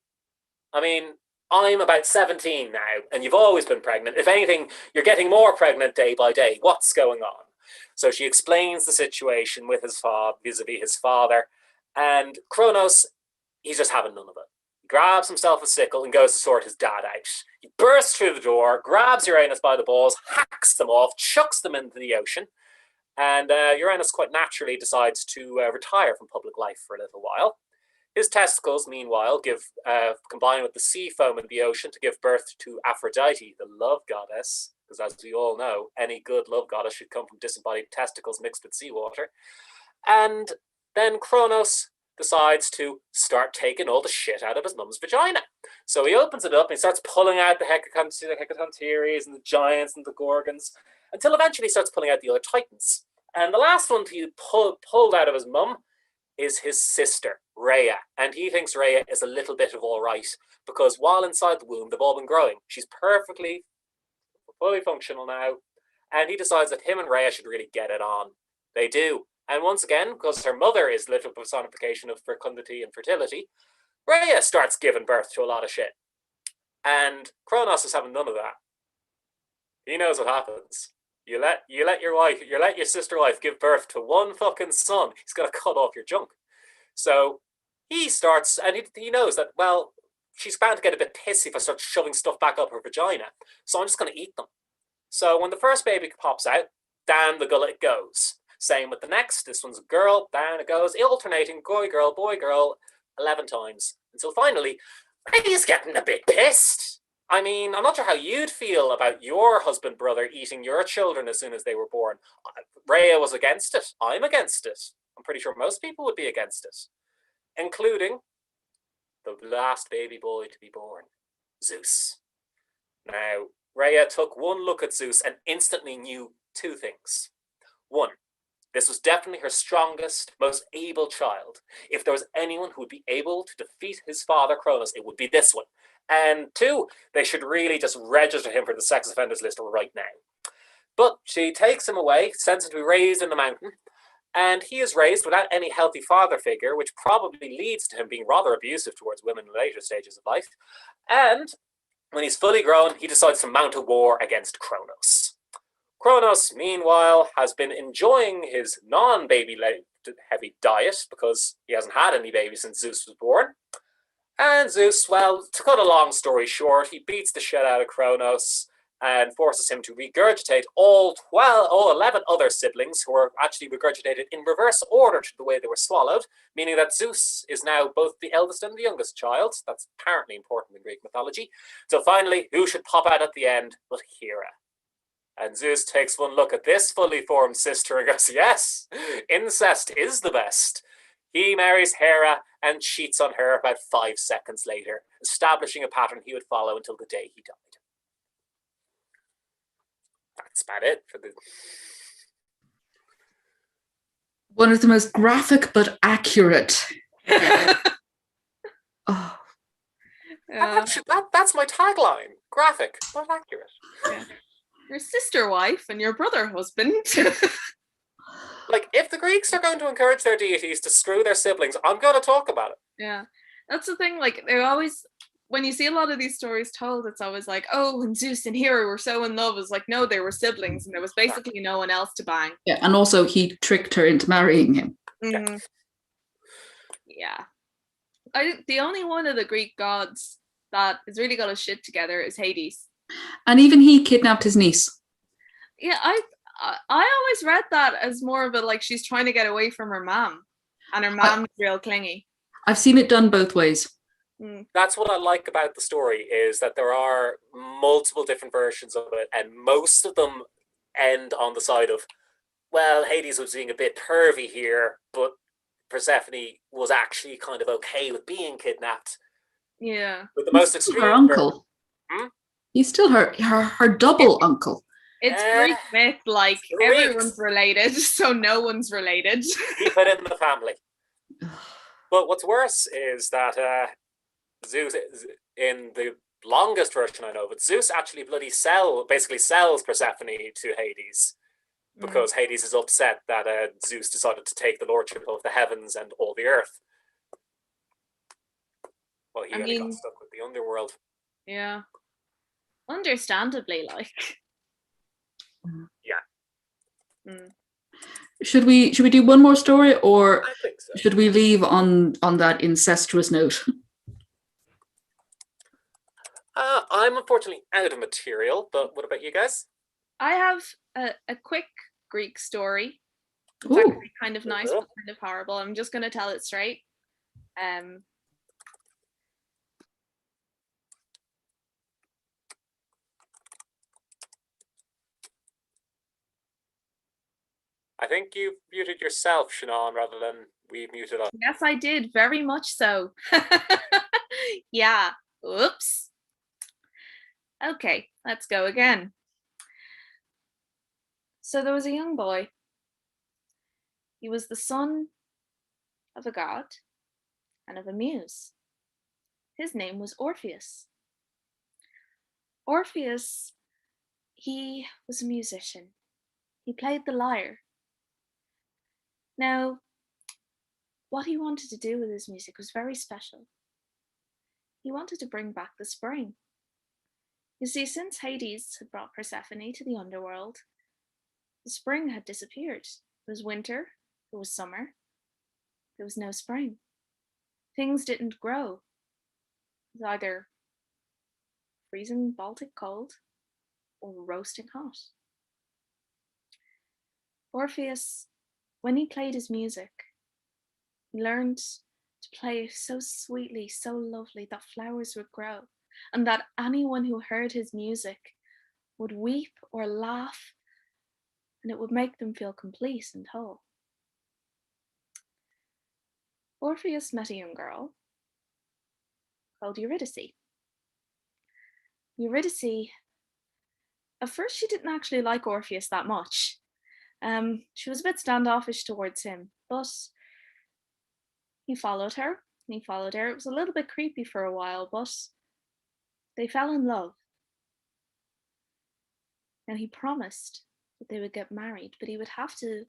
B: I mean, I'm about 17 now, and you've always been pregnant. If anything, you're getting more pregnant day by day. What's going on? So she explains the situation with his father, vis-a-vis his father, and Kronos, he's just having none of it. He grabs himself a sickle and goes to sort his dad out. He bursts through the door, grabs Uranus by the balls, hacks them off, chucks them into the ocean, and Uranus quite naturally decides to retire from public life for a little while. His testicles, meanwhile, combine with the sea foam in the ocean to give birth to Aphrodite, the love goddess, because as we all know, any good love goddess should come from disembodied testicles mixed with seawater. And then Kronos decides to start taking all the shit out of his mum's vagina. So he opens it up and he starts pulling out the Hecatoncheires and the giants and the Gorgons, until eventually he starts pulling out the other Titans. And the last one he pulled out of his mum is his sister, Rhea. And he thinks Rhea is a little bit of all right, because while inside the womb, they've all been growing. She's perfectly, fully functional now. And he decides that him and Rhea should really get it on. They do. And once again, because her mother is literal personification of fecundity and fertility, Rhea starts giving birth to a lot of shit. And Kronos is having none of that. He knows what happens. You let your sister wife give birth to one fucking son, he's gonna cut off your junk. So he starts, and he knows that, well, she's bound to get a bit pissy if I start shoving stuff back up her vagina. So I'm just gonna eat them. So when the first baby pops out, down the gullet it goes. Same with the next. This one's a girl, down it goes, alternating boy, girl, 11 times. Until finally, Rhea's getting a bit pissed. I mean, I'm not sure how you'd feel about your husband, brother, eating your children as soon as they were born. Rhea was against it. I'm against it. I'm pretty sure most people would be against it, including the last baby boy to be born, Zeus. Now, Rhea took one look at Zeus and instantly knew two things. One, this was definitely her strongest, most able child. If there was anyone who would be able to defeat his father, Kronos, it would be this one. And two, they should really just register him for the sex offenders list right now. But she takes him away, sends him to be raised in the mountain, and he is raised without any healthy father figure, which probably leads to him being rather abusive towards women in later stages of life. And when he's fully grown, he decides to mount a war against Kronos. Kronos, meanwhile, has been enjoying his non-baby heavy diet because he hasn't had any babies since Zeus was born. And Zeus, well, to cut a long story short, he beats the shit out of Kronos and forces him to regurgitate all 11 other siblings, who are actually regurgitated in reverse order to the way they were swallowed, meaning that Zeus is now both the eldest and the youngest child. That's apparently important in Greek mythology. So finally, who should pop out at the end but Hera? And Zeus takes one look at this fully formed sister and goes, yes, incest is the best. He marries Hera and cheats on her about 5 seconds later, establishing a pattern he would follow until the day he died. That's about it for the...
A: One of the most graphic but accurate. Oh.
B: That's my tagline. Graphic but accurate.
C: Yeah. Your sister wife and your brother husband.
B: Like, if the Greeks are going to encourage their deities to screw their siblings, I'm going to talk about it.
C: Yeah, that's the thing. Like, they're always, when you see a lot of these stories told, it's always like, oh, and Zeus and Hera were so in love. It's like, no, they were siblings, and there was basically no one else to bang.
A: Yeah, and also he tricked her into marrying him.
C: Mm. Yeah. The only one of the Greek gods that has really got his shit together is Hades.
A: And even he kidnapped his niece.
C: Yeah, I always read that as more of a, like, she's trying to get away from her mom, and her mom's real clingy.
A: I've seen it done both ways.
B: That's what I like about the story, is that there are multiple different versions of it, and most of them end on the side of, well, Hades was being a bit pervy here, but Persephone was actually kind of okay with being kidnapped.
C: Yeah.
B: But the most extreme...
A: Her uncle. He's still her double uncle.
C: It's Greek myth, like, everyone's related, so no one's related.
B: Keep it in the family. But what's worse is that Zeus, in the longest version I know of it, Zeus actually basically sells Persephone to Hades, because Hades is upset that Zeus decided to take the lordship of the heavens and all the earth. Well, he only got stuck with the underworld.
C: Yeah. Understandably, like.
B: Yeah.
A: Should we do one more story, or
B: I think so.
A: should we leave on that incestuous note?
B: I'm unfortunately out of material, but what about you guys?
C: I have a quick Greek story. It's
A: Ooh.
C: actually kind of nice, but kind of horrible. I'm just going to tell it straight.
B: I think you muted yourself, Shannon, rather than we muted us.
C: Yes, I did. Very much so. Yeah. Oops. Okay, let's go again. So there was a young boy. He was the son of a god and of a muse. His name was Orpheus. Orpheus, he was a musician. He played the lyre. Now, what he wanted to do with his music was very special. He wanted to bring back the spring. You see, since Hades had brought Persephone to the underworld, the spring had disappeared. It was winter, it was summer, there was no spring. Things didn't grow. It was either freezing Baltic cold or roasting hot. Orpheus, when he played his music, he learned to play so sweetly, so lovely, that flowers would grow, and that anyone who heard his music would weep or laugh, and it would make them feel complete and whole. Orpheus met a young girl called Eurydice. Eurydice, at first she didn't actually like Orpheus that much. She was a bit standoffish towards him, but he followed her, and he followed her. It was a little bit creepy for a while, but they fell in love. And he promised that they would get married, but he would have to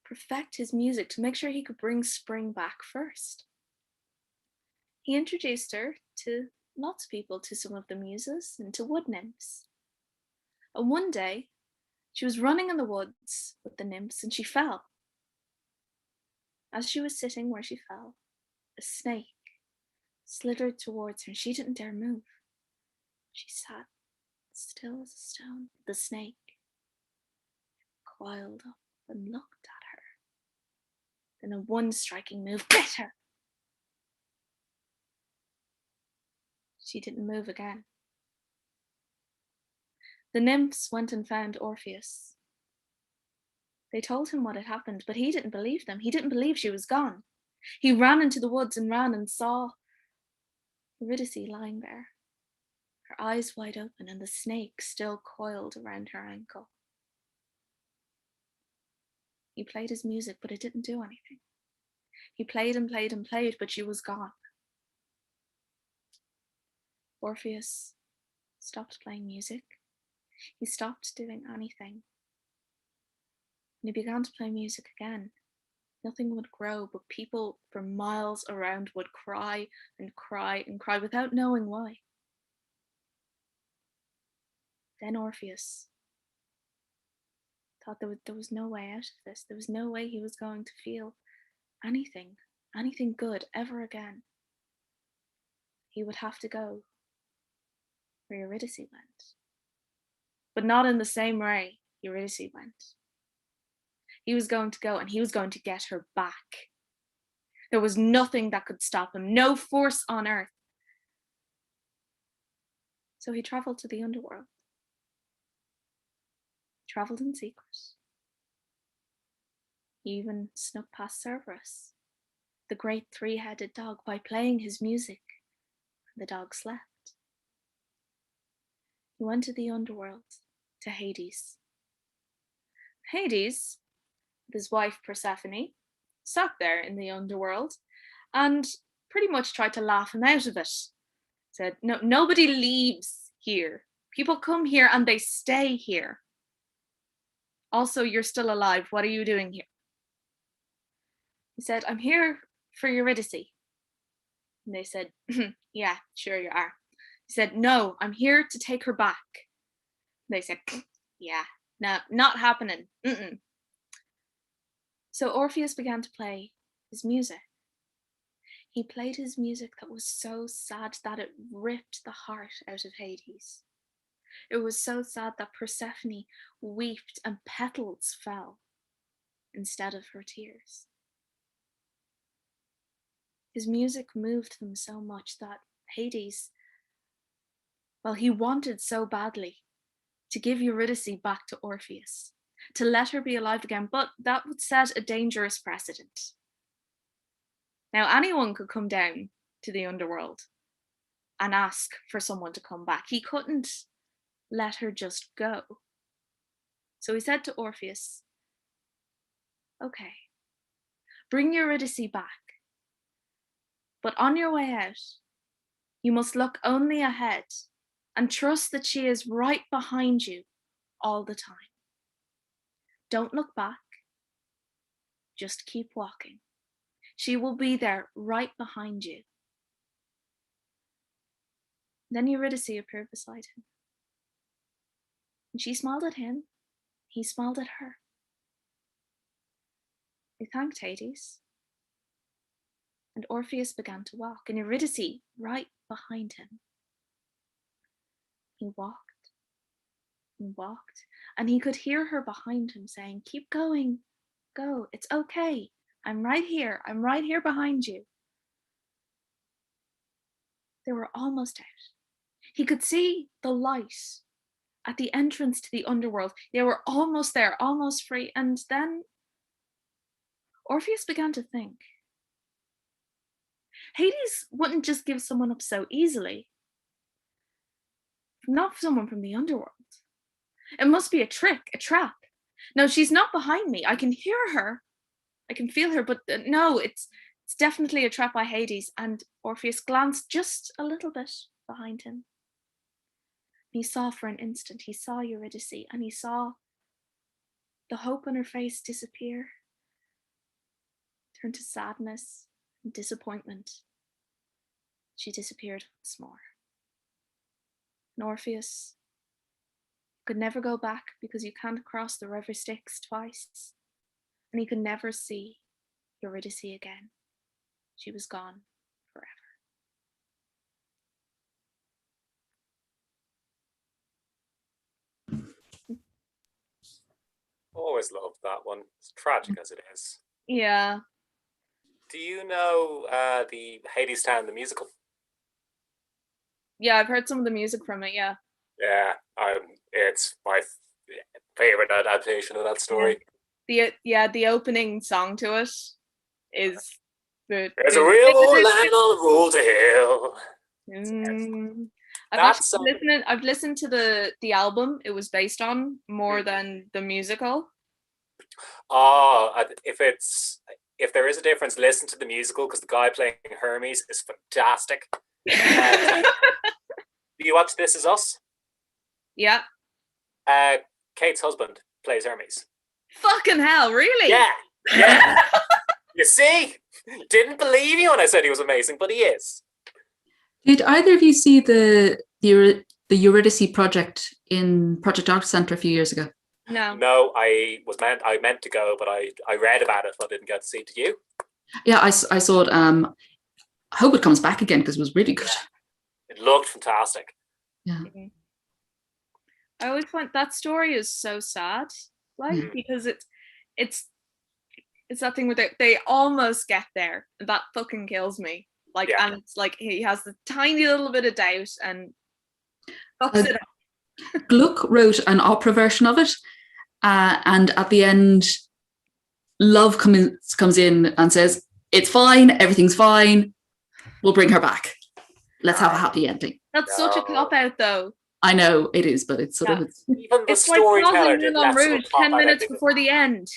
C: perfect his music to make sure he could bring spring back first. He introduced her to lots of people, to some of the muses and to wood nymphs. And one day, she was running in the woods with the nymphs and she fell. As she was sitting where she fell, a snake slithered towards her and she didn't dare move. She sat still as a stone. The snake coiled up and looked at her. Then in one striking move, bit her. She didn't move again. The nymphs went and found Orpheus. They told him what had happened, but he didn't believe them. He didn't believe she was gone. He ran into the woods and ran and saw Eurydice lying there, her eyes wide open and the snake still coiled around her ankle. He played his music, but it didn't do anything. He played and played and played, but she was gone. Orpheus stopped playing music. He stopped doing anything. And he began to play music again. Nothing would grow, but people for miles around would cry and cry and cry without knowing why. Then Orpheus thought there was no way out of this. There was no way he was going to feel anything good ever again. He would have to go where Eurydice went. But not in the same way Eurydice went. He was going to go and he was going to get her back. There was nothing that could stop him, no force on earth. So he traveled to the underworld. He traveled in secret. He even snuck past Cerberus, the great three-headed dog, by playing his music. The dog slept. He went to the underworld, to Hades. Hades, with his wife Persephone, sat there in the underworld and pretty much tried to laugh him out of it. Said, no, nobody leaves here. People come here and they stay here. Also, you're still alive. What are you doing here? He said, I'm here for Eurydice. And they said, yeah, sure you are. He said, no, I'm here to take her back. They said, yeah, no, not happening. Mm-mm. So Orpheus began to play his music. He played his music that was so sad that it ripped the heart out of Hades. It was so sad that Persephone wept and petals fell instead of her tears. His music moved them so much that Hades, well, he wanted so badly to give Eurydice back to Orpheus, to let her be alive again, but that would set a dangerous precedent. Now, anyone could come down to the underworld and ask for someone to come back. He couldn't let her just go. So he said to Orpheus, okay, bring Eurydice back, but on your way out, you must look only ahead and trust that she is right behind you all the time. Don't look back, just keep walking. She will be there right behind you. Then Eurydice appeared beside him. And she smiled at him. He smiled at her. They thanked Hades. And Orpheus began to walk, and Eurydice right behind him. He walked and walked, and he could hear her behind him saying, keep going, go, it's okay. I'm right here behind you. They were almost out. He could see the light at the entrance to the underworld. They were almost there, almost free. And then Orpheus began to think, Hades wouldn't just give someone up so easily. Not someone from the underworld. It must be a trick, a trap. No, she's not behind me. I can hear her. I can feel her, but no, it's definitely a trap by Hades. And Orpheus glanced just a little bit behind him. He saw for an instant, he saw Eurydice, and he saw the hope on her face disappear, turn to sadness and disappointment. She disappeared once more. And Orpheus could never go back because you can't cross the river Styx twice. And he could never see Eurydice again. She was gone forever.
B: Always loved that one. As tragic as it is.
C: Yeah.
B: Do you know the Hadestown the musical?
C: Yeah, I've heard some of the music from it, yeah.
B: Yeah, it's my favorite adaptation of that story.
C: The opening song to it is the
B: There's a real old land on the road to hell.
C: I've listened to the album it was based on more than the musical.
B: Oh, if there is a difference, listen to the musical because the guy playing Hermes is fantastic. Do you watch This Is Us?
C: Yeah.
B: Kate's husband plays Hermes.
C: Fucking hell, really?
B: Yeah. You see? Didn't believe you when I said he was amazing, but he is.
A: Did either of you see the Eurydice project in Project Art Center a few years ago?
C: No,
B: I meant to go, but I read about it, but I didn't get to see it. Did you?
A: Yeah, I saw it. I hope it comes back again because it was really good.
B: It looked fantastic.
A: Yeah.
C: I always find that story is so sad, because it's that thing where they almost get there, and that fucking kills me. And it's like he has the tiny little bit of doubt and fucks it up.
A: Gluck wrote an opera version of it, and at the end, Love comes in and says, "It's fine, everything's fine. We'll bring her back. Let's have a happy ending."
C: That's such a cop out, though.
A: I know it is, but it's sort of
B: even the storyteller did
C: Moulin Rouge 10 minutes before the end.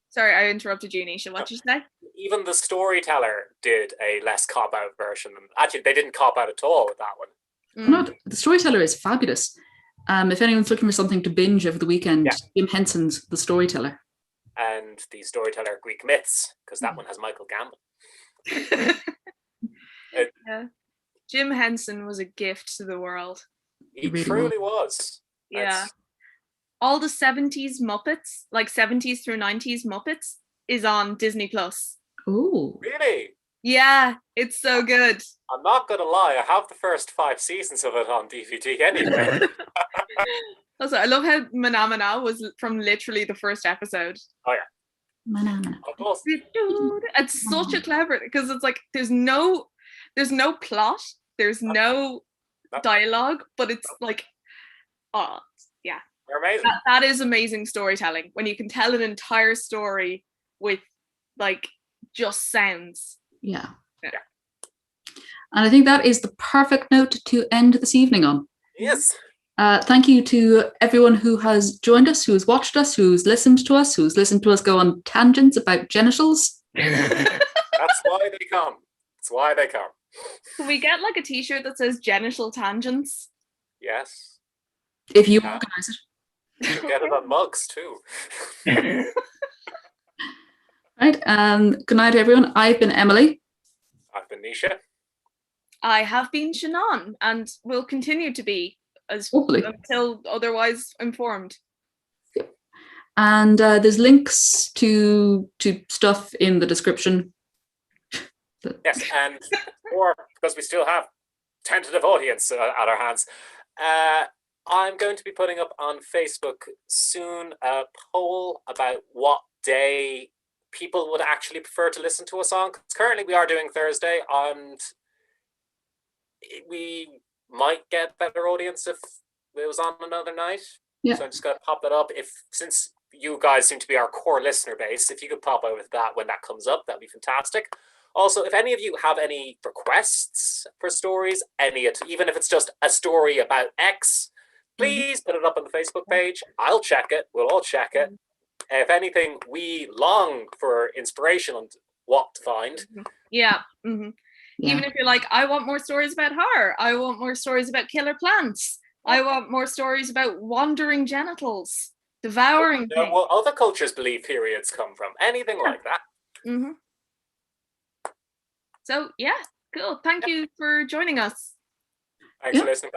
C: Sorry, I interrupted you, Naoise. What did you say?
B: Even the storyteller did a less cop-out version. Actually, they didn't cop out at all with that one.
A: The storyteller is fabulous. If anyone's looking for something to binge over the weekend, Jim Henson's The Storyteller.
B: And the storyteller Greek Myths, because that one has Michael Gambon.
C: Yeah. Jim Henson was a gift to the world.
B: He really truly was.
C: Yeah. All the 70s Muppets, like 70s through 90s Muppets, is on Disney Plus.
A: Oh.
B: Really?
C: Yeah, it's so good.
B: I'm not going to lie, I have the first 5 seasons of it on DVD anyway.
C: Also, I love how Manamana was from literally the first episode.
B: Oh, yeah.
A: Manamana.
C: It's such a clever, because it's like there's no plot, there's no dialogue, but it's like, oh, yeah.
B: They're amazing.
C: That is amazing storytelling, when you can tell an entire story with like just sounds.
A: Yeah. And I think that is the perfect note to end this evening on.
B: Yes.
A: Thank you to everyone who has joined us, who has watched us, who's listened to us, go on tangents about genitals.
B: That's why they come. That's why they come.
C: Can we get like a t-shirt that says genital tangents?
B: Yes.
A: If you organise it.
B: You can get it on mugs too.
A: Right. Good night, everyone. I've been Emily.
B: I've been Naoise.
C: I have been Shannon, and will continue to be until otherwise informed.
A: And there's links to stuff in the description.
B: Yes, and because we still have tentative audience at our hands, I'm going to be putting up on Facebook soon a poll about what day people would actually prefer to listen to us on. Because currently we are doing Thursday, and we might get better audience if it was on another night.
A: Yeah.
B: So I'm just going to pop that up. Since you guys seem to be our core listener base, if you could pop over that when that comes up, that'd be fantastic. Also, if any of you have any requests for stories, even if it's just a story about X, please put it up on the Facebook page. I'll check it. We'll all check it. If anything, we long for inspiration on what to find.
C: Yeah. Mm-hmm. Yeah. Even if you're like, I want more stories about horror. I want more stories about killer plants. I want more stories about wandering genitals, devouring things.
B: What other cultures believe periods come from. Anything like that.
C: Mm-hmm. So, yeah, cool. Thank you for joining us.
B: Thanks for listening.